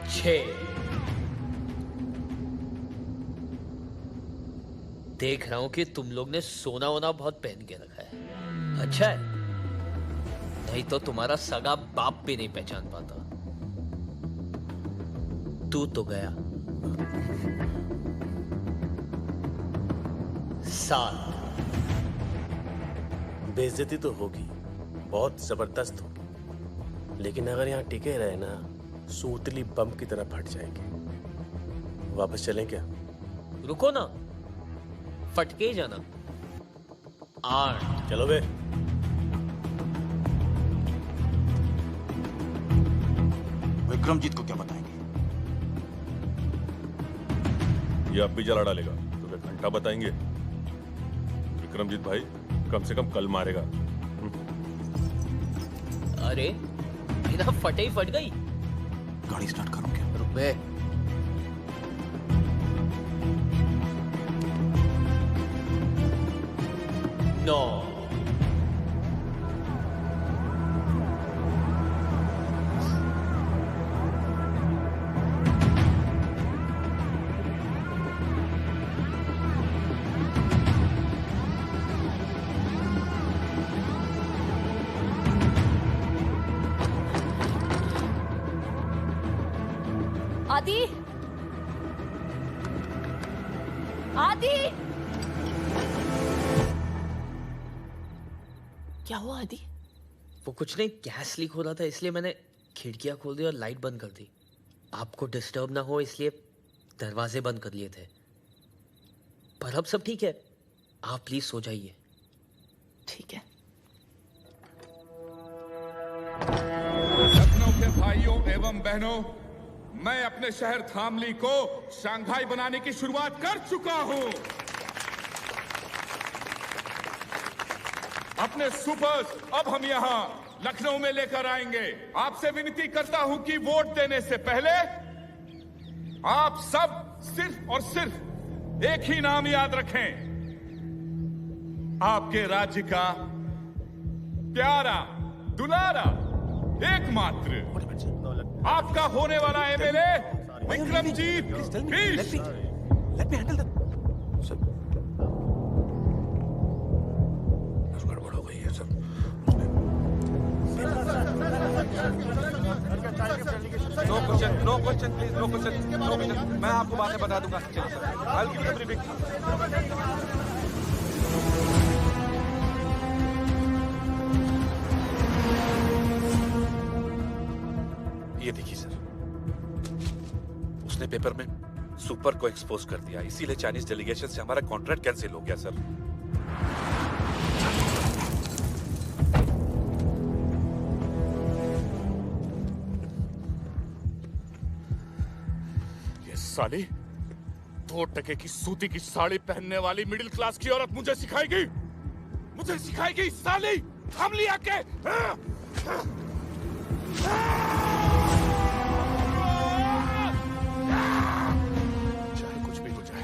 6 देख रहा हूं कि तुम लोग ने सोना वोना बहुत पहन के रखा है। अच्छा है, नहीं तो तुम्हारा सगा बाप भी नहीं पहचान पाता। तू तो गया। 7 बेइज्जती तो होगी, बहुत जबरदस्त होगी, लेकिन अगर यहाँ टिके रहे ना, सूतली बम की तरह फट जाएंगे। वापस चलें क्या? रुको ना, फटके जाना। 8 चलो बे। विक्रमजीत को क्या बताएंगे? ये अब भी जला डालेगा तो क्या घंटा बताएंगे? विक्रमजीत भाई कम से कम कल मारेगा। अरे बिना फटे ही फट गई। गाड़ी स्टार्ट करो क्या? रुक बे। नो आदि, आदि, क्या हुआ आदि? वो कुछ नहीं, गैस लीक हो रहा था इसलिए मैंने खिड़कियां खोल दी और लाइट बंद कर दी। आपको डिस्टर्ब ना हो इसलिए दरवाजे बंद कर लिए थे। पर अब सब ठीक है, आप प्लीज सो जाइए। ठीक है। लखनऊ के भाइयों एवं बहनों, मैं अपने शहर धामली को शंघाई बनाने की शुरुआत कर चुका हूं। अपने सुपर्स अब हम यहां लखनऊ में लेकर आएंगे। आपसे विनती करता हूं कि वोट देने से पहले आप सब सिर्फ और सिर्फ एक ही नाम याद रखें, आपके राज्य का प्यारा दुलारा एकमात्र आपका होने वाला MLA Vikramjit Bisht. Let me handle that. गड़बड़ हो गई है सब। No question, no question please, no question, no question. मैं आपको बाद में बता दूंगा। चलिए sir, I'll give you the briefing. ये देखिए सर, उसने पेपर में सुपर को एक्सपोज कर दिया, इसीलिए चाइनीज डेलीगेशन से हमारा कॉन्ट्रैक्ट कैंसिल हो गया सर। ये साली 2 टके की सूती की साड़ी पहनने वाली मिडिल क्लास की औरत मुझे सिखाएगी, मुझे सिखाएगी साली हम लिया के। चाहे कुछ भी हो जाए,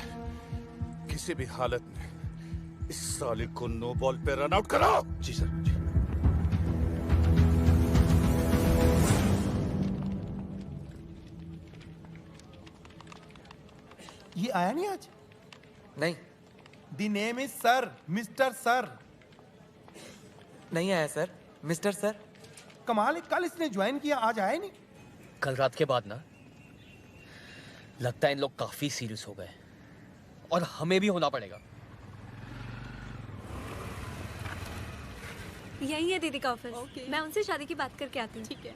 किसी भी हालत में इस साले को नो बॉल पे रन आउट करो। जी सर, जी। ये आया नहीं आज? नहीं। The name is sir, mister sir. नहीं आया सर, मिस्टर सर। कमाल है, कल इसने ज्वाइन किया, आज आया नहीं। कल रात के बाद ना लगता है इन लोग काफी सीरियस हो गए और हमें भी होना पड़ेगा। यही है दीदी का ऑफिस। मैं उनसे शादी की बात करके आती हूँ। ठीक है।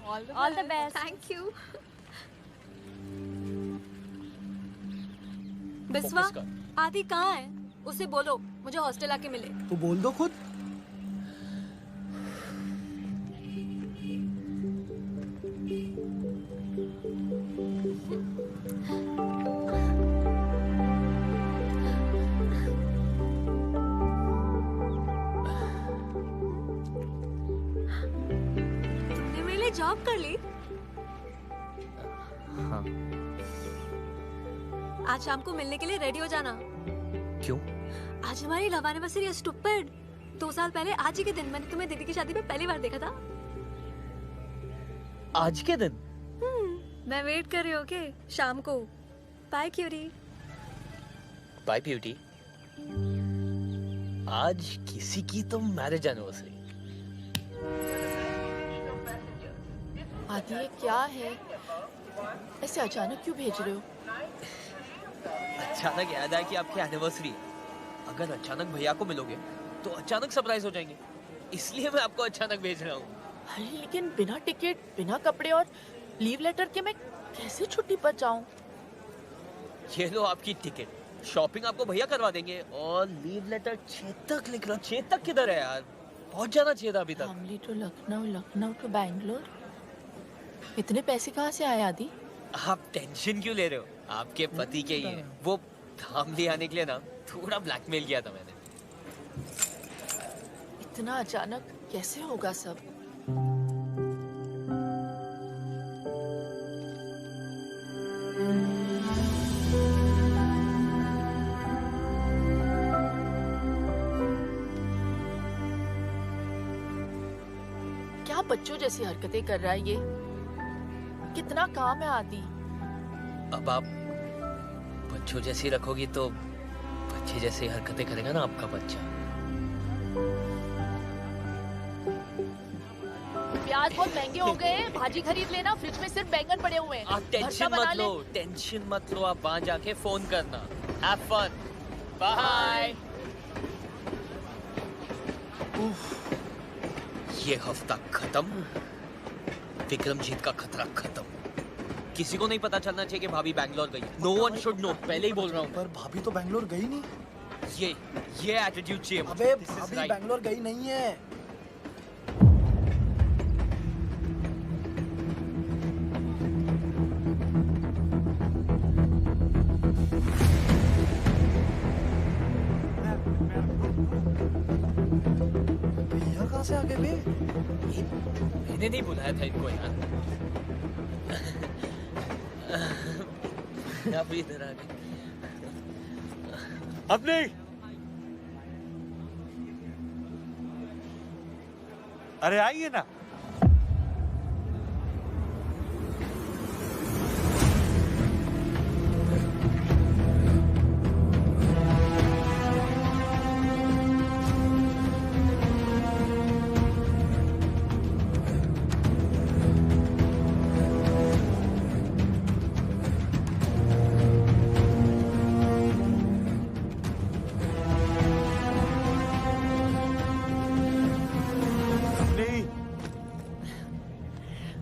All the best. Thank you. Biswa, आदि कहाँ है? उसे बोलो मुझे हॉस्टल आके मिले। तो बोल दो खुद। तुमने मेरे लिए जॉब कर ली? हाँ। आज शाम को मिलने के लिए रेडी हो जाना। क्यों? आज हमारी लव एनिवर्सरी है स्टूपिड। 2 साल पहले आज ही के दिन मैंने तुम्हें दीदी की शादी में पहली बार देखा था। आज के दिन? मैं वेट कर रही हूँ। ओके, शाम को। बाय क्यूरी। Bye beauty. आज किसी की तो मैरिज एनिवर्सरी। आदि ये क्या है? ऐसे अचानक क्यों भेज रहे हो? अचानक याद आया कि आपकी एनिवर्सरी है। अगर अचानक भैया को मिलोगे तो अचानक सरप्राइज हो जाएंगे, इसलिए मैं आपको अचानक भेज रहा हूँ। अरे लेकिन बिना टिकट, बिना कपड़े और लीव लेटर के मैं कैसे छुट्टी पर जाऊँ? ये लो आपकी टिकट, शॉपिंग आपको भैया करवा देंगे और लीव लेटर चेतक लिख रहा। चेतक किधर है यार? पहुंच जाना चाहिए था अभी तक। धामली टू लखनऊ, लखनऊ टू बैंगलोर। इतने पैसे कहाँ से आए आदि? आप टेंशन क्यों ले रहे हो? आपके पति के ही है। वो धाम ले आने के लिए ना थोड़ा ब्लैकमेल किया था मैंने। इतना अचानक कैसे होगा सब? क्या बच्चों जैसी हरकतें कर रहा है ये? कितना काम है आदि। अब आप बच्चों जैसी रखोगी तो बच्चे जैसी हरकतें करेगा ना आपका बच्चा। प्याज बहुत महंगे हो गए हैं, भाजी खरीद लेना, फ्रिज में सिर्फ बैंगन पड़े हुए हैं। आप टेंशन मत लो, टेंशन मत लो, आप वहां जाके फोन करना। Have fun, bye. ये हफ्ता खत्म, विक्रमजीत का खतरा खत्म। किसी को नहीं पता चलना चाहिए कि भाभी बैंगलोर गई। नो वन शुड नो, पहले ही बोल रहा हूँ। पर भाभी तो बैंगलोर गई नहीं। ये एटीट्यूड चाहिए। अबे भाभी बैंगलोर गई नहीं है। भैया कहाँ से आ गए बे? मैंने नहीं बुलाया था इनको यार। आप इधर आ गए। अपने अरे आइए ना।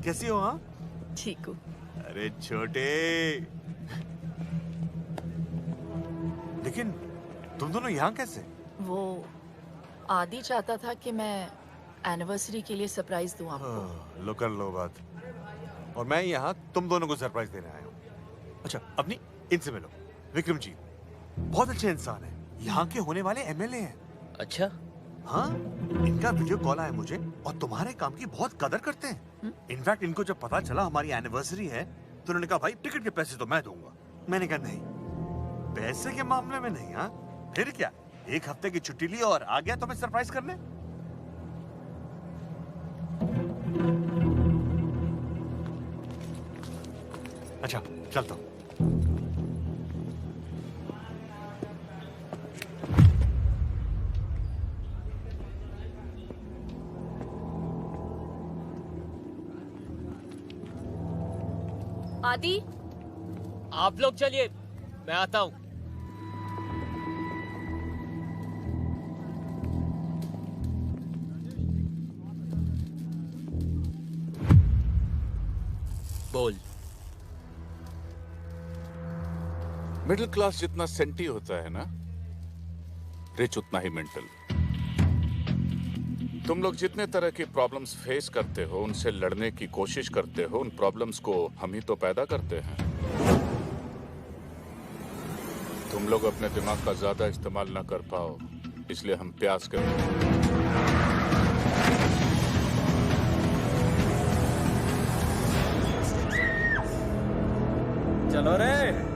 कैसी हो? हाँ ठीक हूँ। अरे छोटे, लेकिन तुम दोनों यहाँ कैसे? वो आदि चाहता था कि मैं एनिवर्सरी के लिए सरप्राइज दूं आपको। लो कर लो बात। और मैं यहाँ तुम दोनों को सरप्राइज देने आया हूँ। अच्छा अपनी इनसे मिलो। विक्रम जी बहुत अच्छे इंसान है, यहाँ के होने वाले एमएलए हैं। अच्छा हाँ, इनका वीडियो कॉल आया मुझे और तुम्हारे काम की बहुत कदर करते हैं। इनफैक्ट इनको जब पता चला हमारी एनिवर्सरी है तो उन्होंने कहा भाई टिकट के पैसे तो मैं दूंगा। मैंने कहा नहीं, पैसे के मामले में नहीं। हाँ फिर क्या, एक हफ्ते की छुट्टी ली और आ गया तुम्हें सरप्राइज करने। अच्छा चलता हूँ। आदि आप लोग चलिए, मैं आता हूँ। बोल। मिडिल क्लास जितना सेंटी होता है ना, रिच उतना ही मेंटल। तुम लोग जितने तरह की प्रॉब्लम्स फेस करते हो, उनसे लड़ने की कोशिश करते हो, उन प्रॉब्लम्स को हम ही तो पैदा करते हैं। तुम लोग अपने दिमाग का ज्यादा इस्तेमाल ना कर पाओ, इसलिए हम प्रयास करते हैं। चलो रे।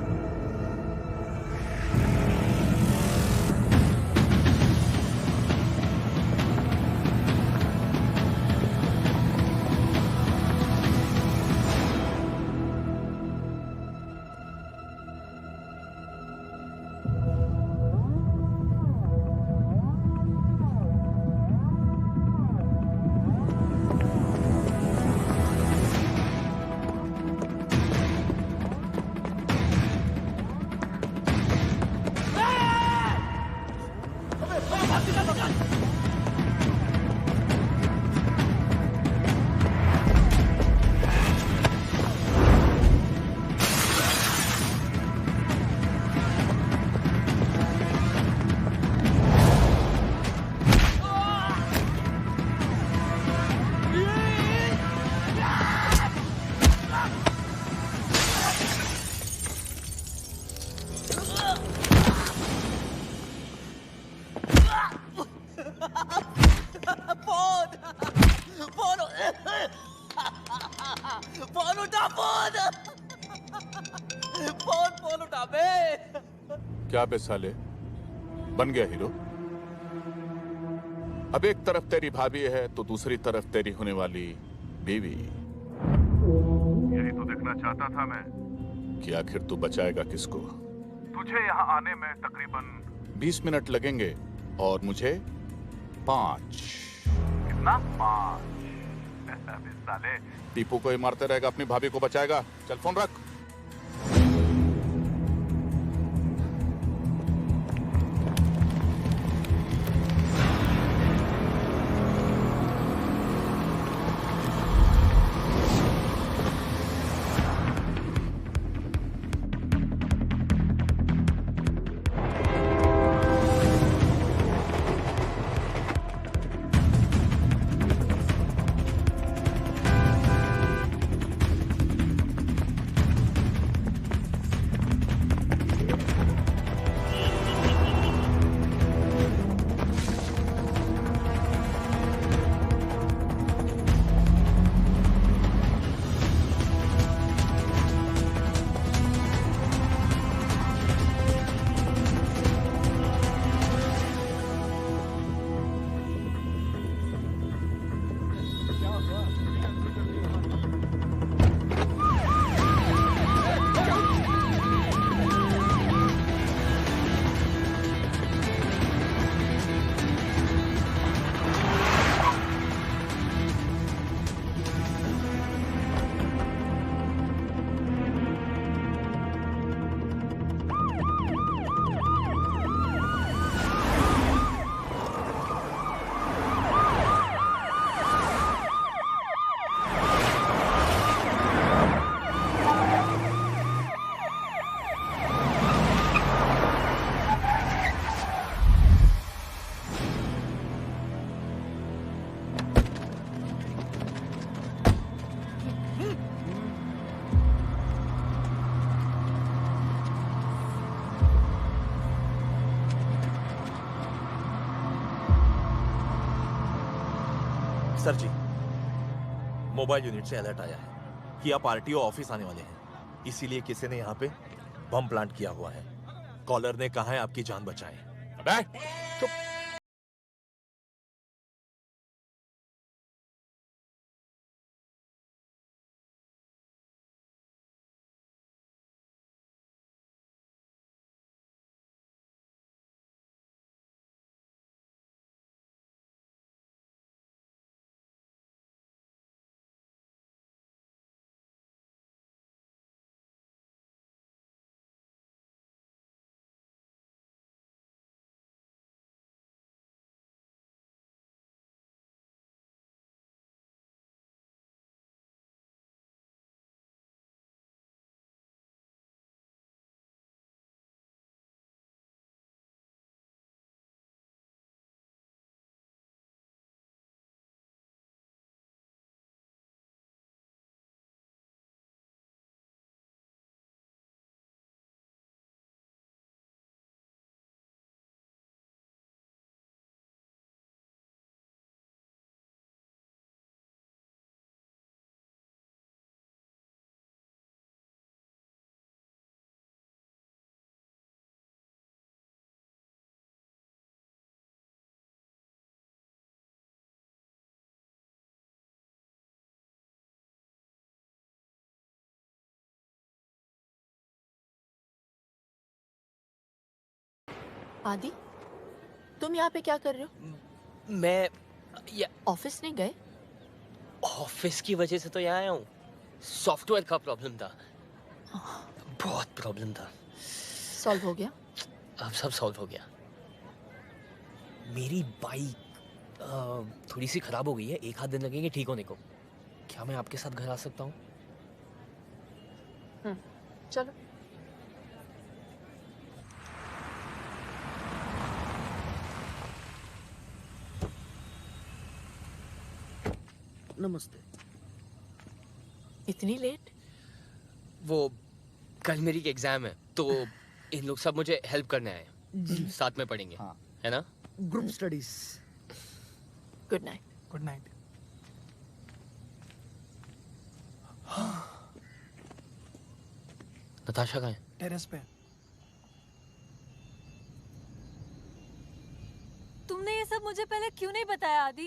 क्या बे साले, बन गया हीरो? अब एक तरफ तेरी भाभी है तो दूसरी तरफ तेरी होने वाली बीवी। यही तो देखना चाहता था मैं कि आखिर तू बचाएगा किसको। तुझे यहाँ आने में तकरीबन 20 मिनट लगेंगे और मुझे 5। कितना? 5। साले टीपू को ही मारते रहेगा, अपनी भाभी को बचाएगा। चल फोन रख। सर जी, मोबाइल यूनिट से अलर्ट आया है कि आप आरटीओ ऑफिस आने वाले हैं, इसीलिए किसी ने यहाँ पे बम प्लांट किया हुआ है। कॉलर ने कहा है आपकी जान बचाएं। अबे चुप। आदि, तुम यहाँ पे क्या कर रहे हो? मैं ऑफिस नहीं गए? ऑफिस की वजह से तो यहाँ आया हूँ। सॉफ्टवेयर का प्रॉब्लम था, बहुत प्रॉब्लम था। सॉल्व हो गया? अब सब सॉल्व हो गया। मेरी बाइक थोड़ी सी खराब हो गई है, 1 आध दिन लगेंगे ठीक होने को। क्या मैं आपके साथ घर आ सकता हूँ? चलो। नमस्ते। इतनी लेट? वो कल मेरी एग्जाम है तो इन लोग सब मुझे हेल्प करने आए हैं। साथ में पढ़ेंगे, है ना? Group studies. Good night. Good night. Natasha कहाँ है? टेरेस पे। तुमने ये सब मुझे पहले क्यों नहीं बताया आदि?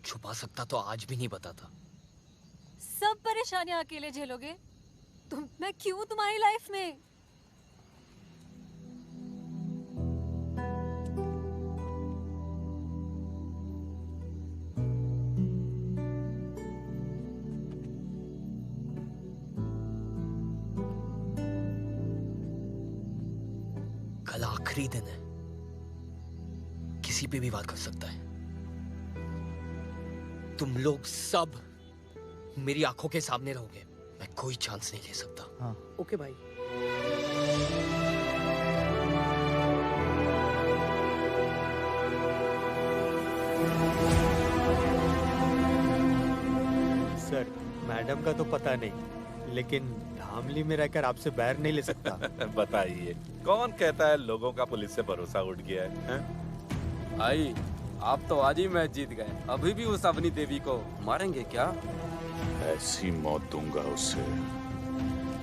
छुपा सकता तो आज भी नहीं बताता। सब परेशानियां अकेले झेलोगे? मैं क्यों तुम्हारी लाइफ में? कल आखिरी दिन है, किसी पे भी बात कर सकता है। तुम लोग सब मेरी आंखों के सामने रहोगे, मैं कोई चांस नहीं ले सकता। हाँ। ओके भाई। सर, मैडम का तो पता नहीं, लेकिन धामली में रहकर आपसे बैर नहीं ले सकता। बताइए, कौन कहता है लोगों का पुलिस से भरोसा उठ गया है? भाई, आप तो आज ही मैच जीत गए, अभी भी उस अवनी देवी को मारेंगे क्या? ऐसी मौत दूंगा उसे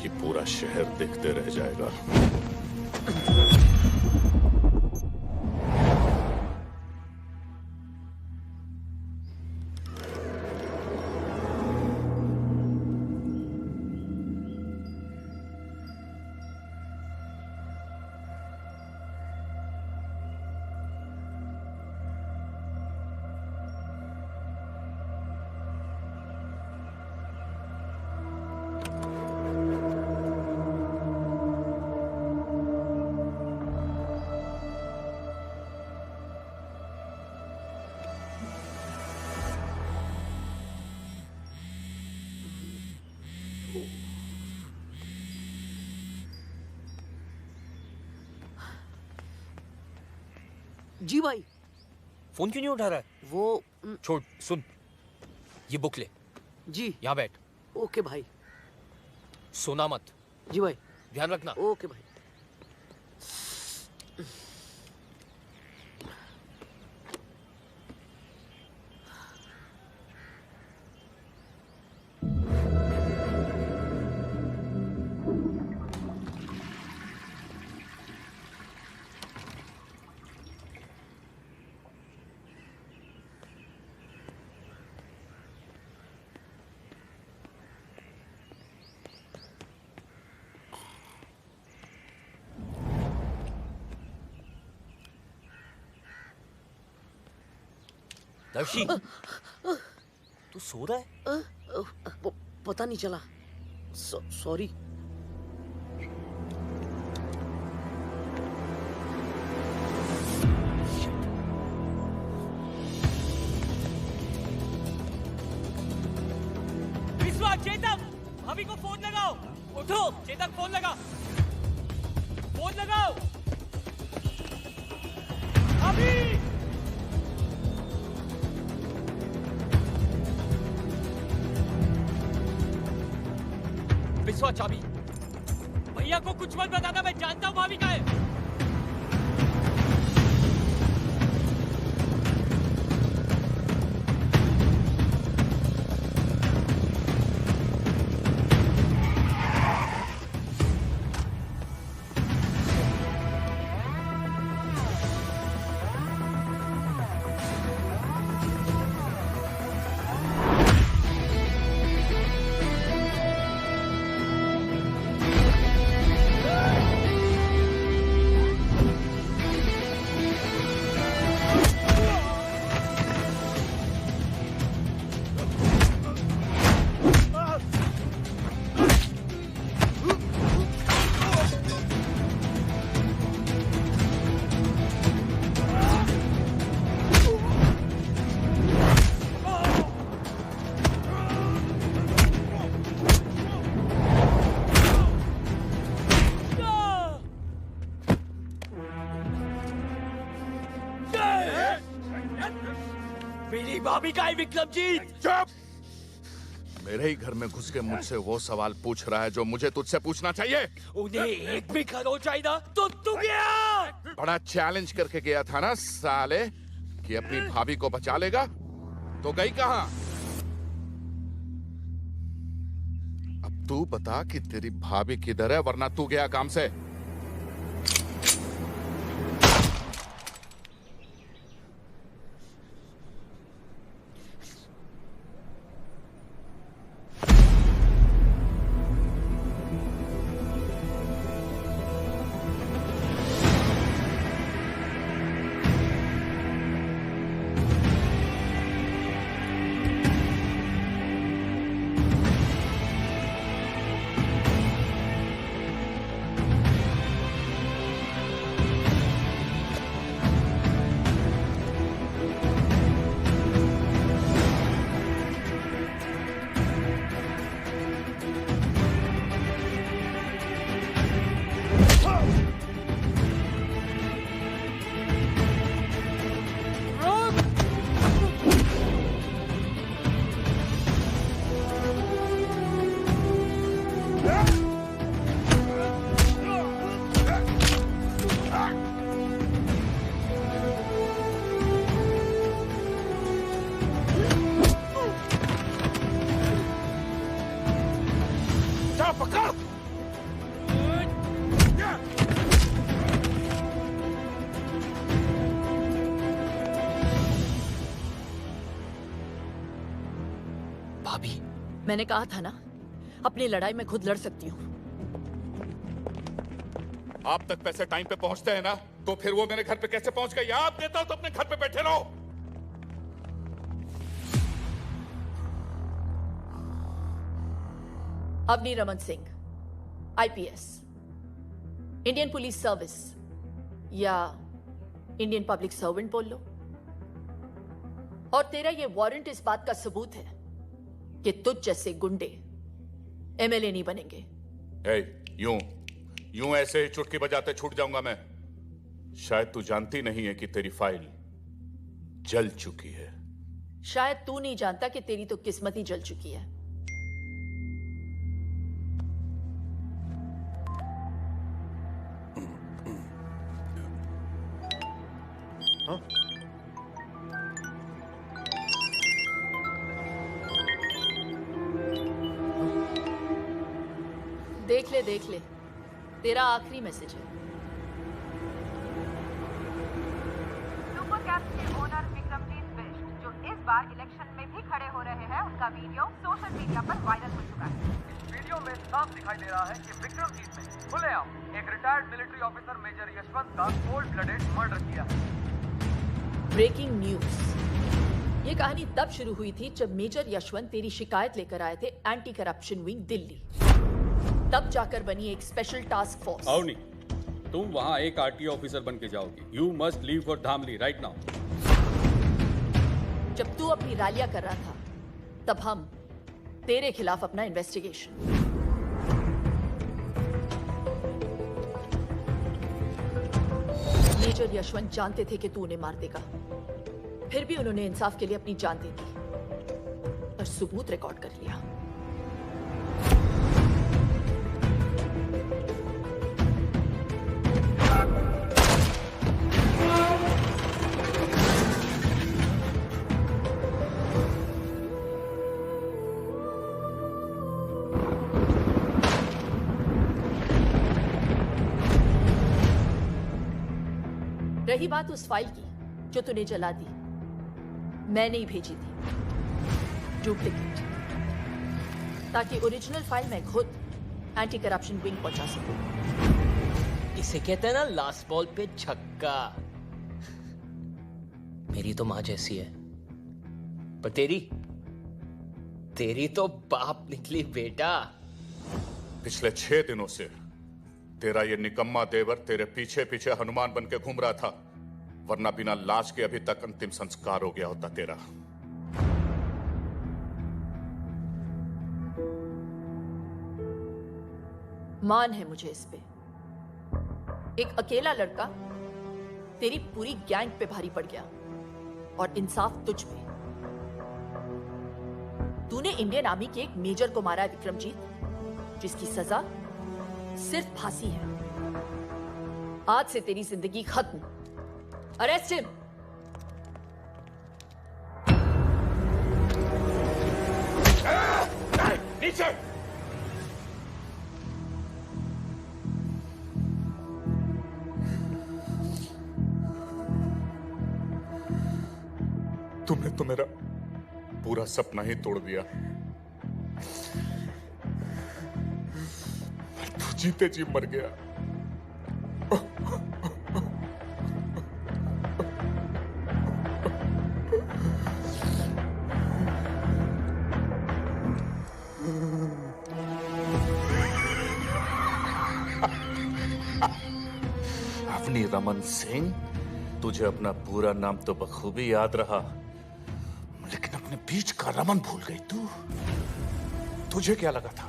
कि पूरा शहर देखते रह जाएगा। जी भाई। फोन क्यों नहीं उठा रहा है? वो छोड़, सुन, ये बुक ले। जी। यहाँ बैठ। ओके भाई। सोना मत। जी भाई। ध्यान रखना। ओके भाई। दर्शी, तू सो रहा है? पता नहीं चला, सॉरी। विश्वा, चेतक, भाभी को फोन लगाओ। उठो, चेतक, फोन लगा। फोन लगाओ। भाभी! विश्वा, चाबी। भैया को कुछ मत बताना, मैं जानता हूँ भाभी का है। मेरी भाभी का है विक्रमजीत। चुप! मेरे ही घर में घुस के मुझसे वो सवाल पूछ रहा है जो मुझे तुझसे पूछना चाहिए। उन्हें एक भी खरोच चाहिए तो तू गया। बड़ा चैलेंज करके गया था ना साले कि अपनी भाभी को बचा लेगा, तो गई कहां? अब तू बता कि तेरी भाभी किधर है, वरना तू गया काम से। मैंने कहा था ना, अपनी लड़ाई मैं खुद लड़ सकती हूँ। आप तक पैसे टाइम पे पहुंचते हैं ना, तो फिर वो मेरे घर पे कैसे पहुंच गए? आप देता हो तो अपने घर पे बैठे रहो। Avni Raman Singh, IPS, Indian police service या इंडियन पब्लिक सर्वेंट बोल लो। और तेरा ये वारंट इस बात का सबूत है कि तुझ जैसे गुंडे एमएलए नहीं बनेंगे। यूं ऐसे ही चुटकी बजाते छूट जाऊंगा मैं? शायद तू जानती नहीं है कि तेरी फाइल जल चुकी है। शायद तू नहीं जानता कि तेरी तो किस्मत ही जल चुकी है। देख ले, तेरा आखिरी मैसेज है। सुपर कैप्स के ओनर विक्रमजीत बिष्ट, जो इस बार इलेक्शन में भी खड़े हो रहे हैं, उनका वीडियो सोशल मीडिया पर वायरल हो चुका है। इस वीडियो में साफ दिखाई दे रहा है कि विक्रमजीत ने खुलेआम एक retired military officer major Yashwant का कोल्ड ब्लडेड मर्डर किया है। Breaking news. ये कहानी तब शुरू हुई थी जब मेजर यशवंत तेरी शिकायत लेकर आए थे एंटी करप्शन विंग दिल्ली। तब जाकर बनी एक स्पेशल टास्क फोर्स। अवनी, तुम वहाँ एक आरटीओ ऑफिसर बन के जाओगी। You must leave for Dhamli right now. जब तू अपनी रैलियां कर रहा था, तब हम तेरे खिलाफ अपना इन्वेस्टिगेशन। मेजर यशवंत जानते थे कि तू उन्हें मार देगा, फिर भी उन्होंने इंसाफ के लिए अपनी जान दे दी और सबूत रिकॉर्ड कर लिया। रही बात उस फाइल की जो तूने जला दी, मैंने ही भेजी थी डुप्लीकेट, ताकि ओरिजिनल फाइल मैं खुद एंटी करप्शन विंग पहुंचा सकूं। इसे कहते हैं ना लास्ट बॉल पे छक्का। मेरी तो मां जैसी है, पर तेरी तो बाप निकली बेटा। पिछले 6 दिनों से तेरा ये निकम्मा देवर तेरे पीछे पीछे हनुमान बन के घूम रहा था, वरना बिना लाश के अभी तक अंतिम संस्कार हो गया होता तेरा। मान है मुझे इस पे। एक अकेला लड़का तेरी पूरी गैंग पे भारी पड़ गया और इंसाफ तुझ पे। तूने इंडियन आर्मी के एक मेजर को मारा है विक्रमजीत, जिसकी सजा सिर्फ फांसी है। आज से तेरी जिंदगी खत्म। Arrest him. नीचे। तुमने तो मेरा पूरा सपना ही तोड़ दिया। मैं तो जीते जी मर गया। अवनी रमन सिंह, तुझे अपना पूरा नाम तो बखूबी याद रहा, लेकिन अपने बीच का रमन भूल गई तू। तुझे क्या लगा था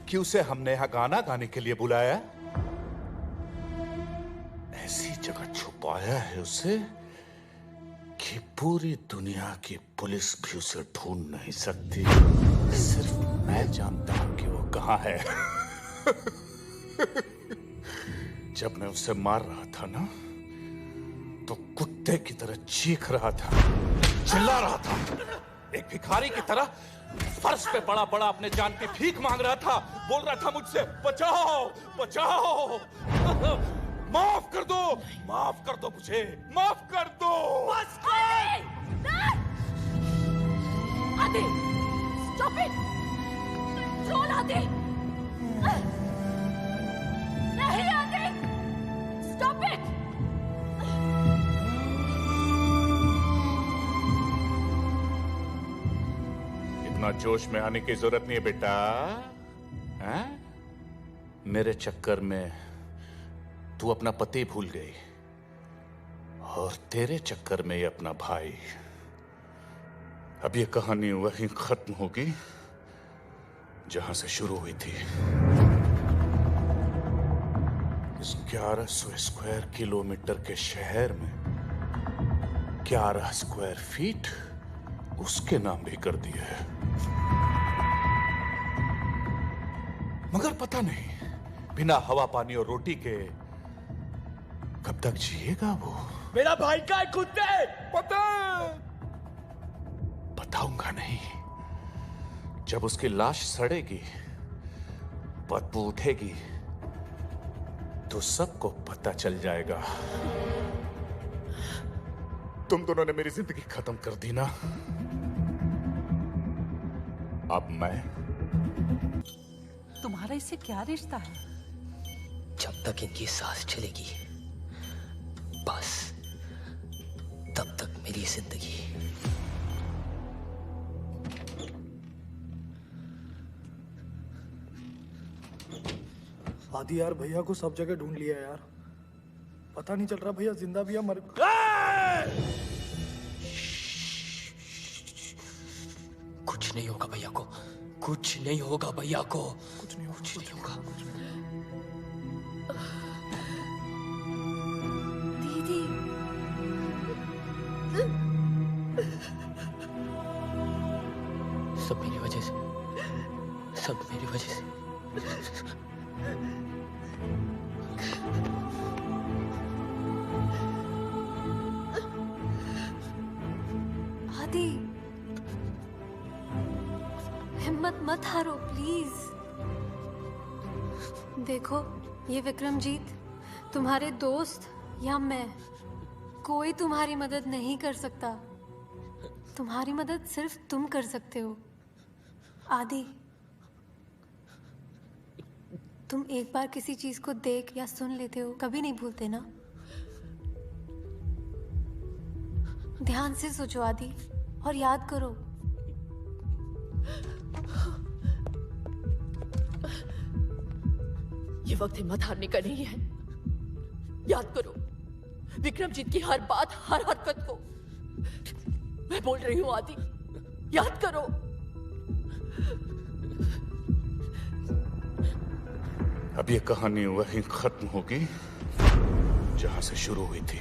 कि उसे हमने यहां गाना गाने के लिए बुलाया? ऐसी जगह छुपाया है उसे कि पूरी दुनिया की पुलिस भी उसे ढूंढ नहीं सकती। सिर्फ मैं जानता हूं कि वो कहां है। जब मैं उसे मार रहा था ना, तो कुत्ते की तरह चीख रहा था, चिल्ला रहा था, एक भिखारी की तरह फर्श पे पड़ा पड़ा अपने जान की भीख मांग रहा था, बोल रहा था मुझसे बचाओ बचाओ, माफ कर दो मुझे, माफ कर दो। आदि, stop it! कंट्रोल आदि। नहीं आदि, स्टॉप इट। इतना जोश में आने की जरूरत नहीं है बेटा। हैं? मेरे चक्कर में तू अपना पति भूल गई और तेरे चक्कर में ये अपना भाई। अब ये कहानी वहीं खत्म होगी जहां से शुरू हुई थी। इस 1100 स्क्वायर किलोमीटर के शहर में 11 स्क्वायर फीट उसके नाम भी कर दिए है। मगर पता नहीं बिना हवा पानी और रोटी के कब तक जिएगा वो। मेरा भाई का है कुत्ते। बताऊंगा नहीं। जब उसकी लाश सड़ेगी, बदबू उठेगी, तो सबको पता चल जाएगा। तुम दोनों ने मेरी जिंदगी खत्म कर दी ना। अब मैं तुम्हारा इससे क्या रिश्ता है? जब तक इनकी सांस चलेगी बस तब तक मेरी जिंदगी। आदि यार, भैया को सब जगह ढूंढ लिया यार, पता नहीं चल रहा भैया जिंदा भी या मर। कुछ नहीं होगा भैया को, कुछ नहीं होगा भैया को, कुछ नहीं होगा। दीदी, सब मेरी वजह से, सब मेरी वजह से। आदि, हिम्मत मत हारो प्लीज। देखो, ये विक्रमजीत, तुम्हारे दोस्त या मैं, कोई तुम्हारी मदद नहीं कर सकता। तुम्हारी मदद सिर्फ तुम कर सकते हो। आदि, तुम एक बार किसी चीज को देख या सुन लेते हो, कभी नहीं भूलते ना। ध्यान से सोचो आदि, और याद करो। ये वक्त हिम्मत हारने का नहीं है। याद करो विक्रमजीत की हर बात, हर हरकत को। मैं बोल रही हूँ आदि, याद करो। अब ये कहानी वहीं खत्म होगी जहां से शुरू हुई थी।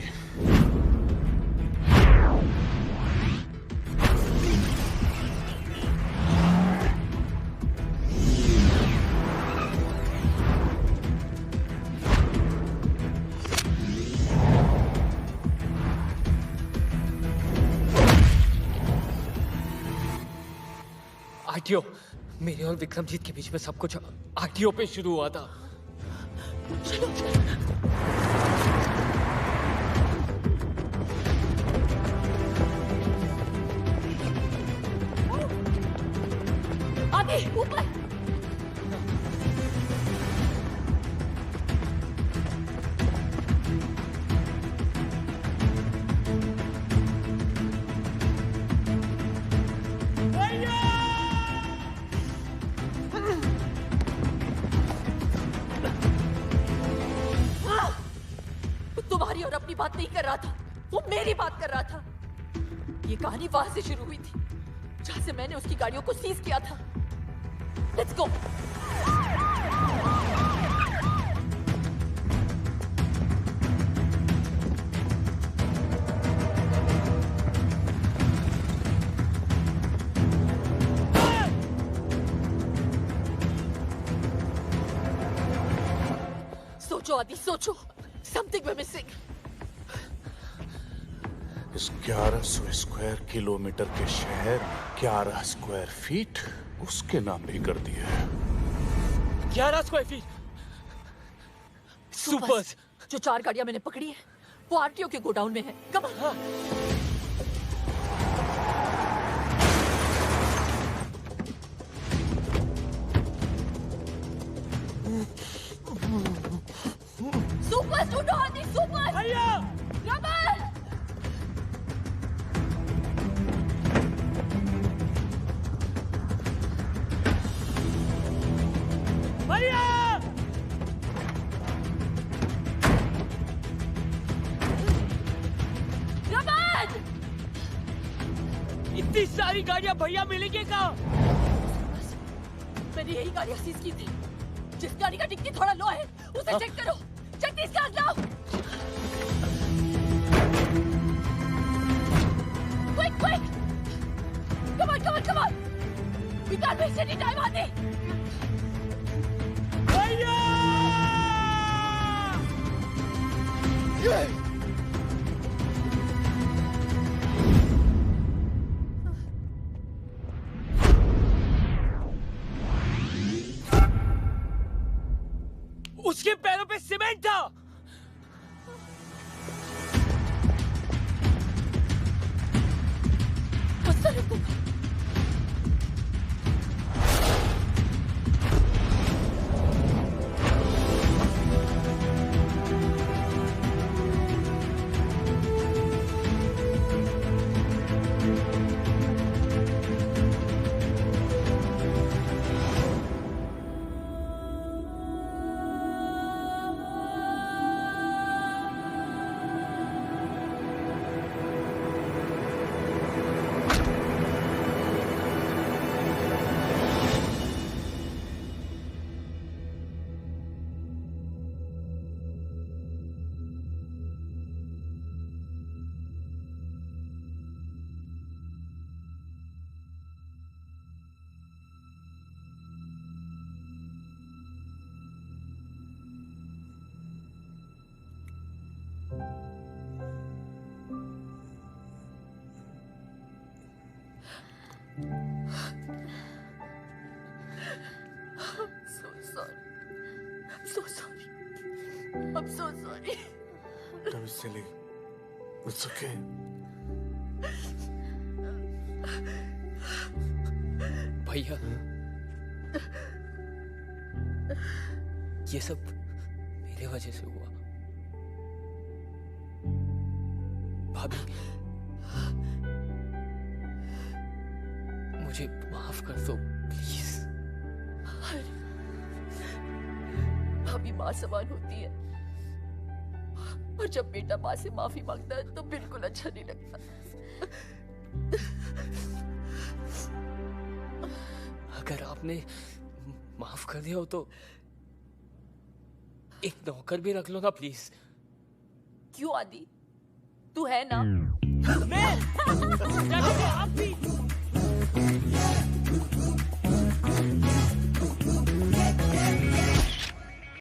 आरटीओ, मेरे और विक्रमजीत के बीच में सब कुछ आरटीओ पे शुरू हुआ था। आदि, ऊपर। तुम्हारी और अपनी बात नहीं कर रहा था, वो मेरी बात कर रहा था। ये कहानी वहां से शुरू हुई थी जहां से मैंने उसकी गाड़ियों को सीज किया था। Let's go. सोचो आदि, सोचो। Something we're missing। इस 1100 स्क्वायर किलोमीटर के शहर 11 स्क्वायर फीट उसके नाम भी कर दिए है। 11 स्क्वायर फीट सुपर्स। जो 4 गाड़ियां मैंने पकड़ी है वो आरटीओ के गोडाउन में है। Come on. भैया रमन! भैया रमन! इतनी सारी गाड़ियां भैया मिलेंगे कहाँ? मैंने यही गाड़ियां सीज की थी। जिस गाड़ी का डिक्की थोड़ा लो है उसे चेक करो। Check this car now. Quick quick, come on come on come on, we can't waste any time आदि। भैया उसके पैरों पे सीमेंट था। I'm so sorry. Don't be silly. It's okay. भैया ये सब मेरे वजह से हुआ। भाभी मुझे माफ कर दो प्लीज। भाभी माँ समान होती है और जब बेटा माँ से माफी मांगता है तो बिल्कुल अच्छा नहीं लगता। अगर आपने माफ कर दिया हो तो एक नौकर भी रख लो ना प्लीज। क्यों आदि, तू है ना? मैं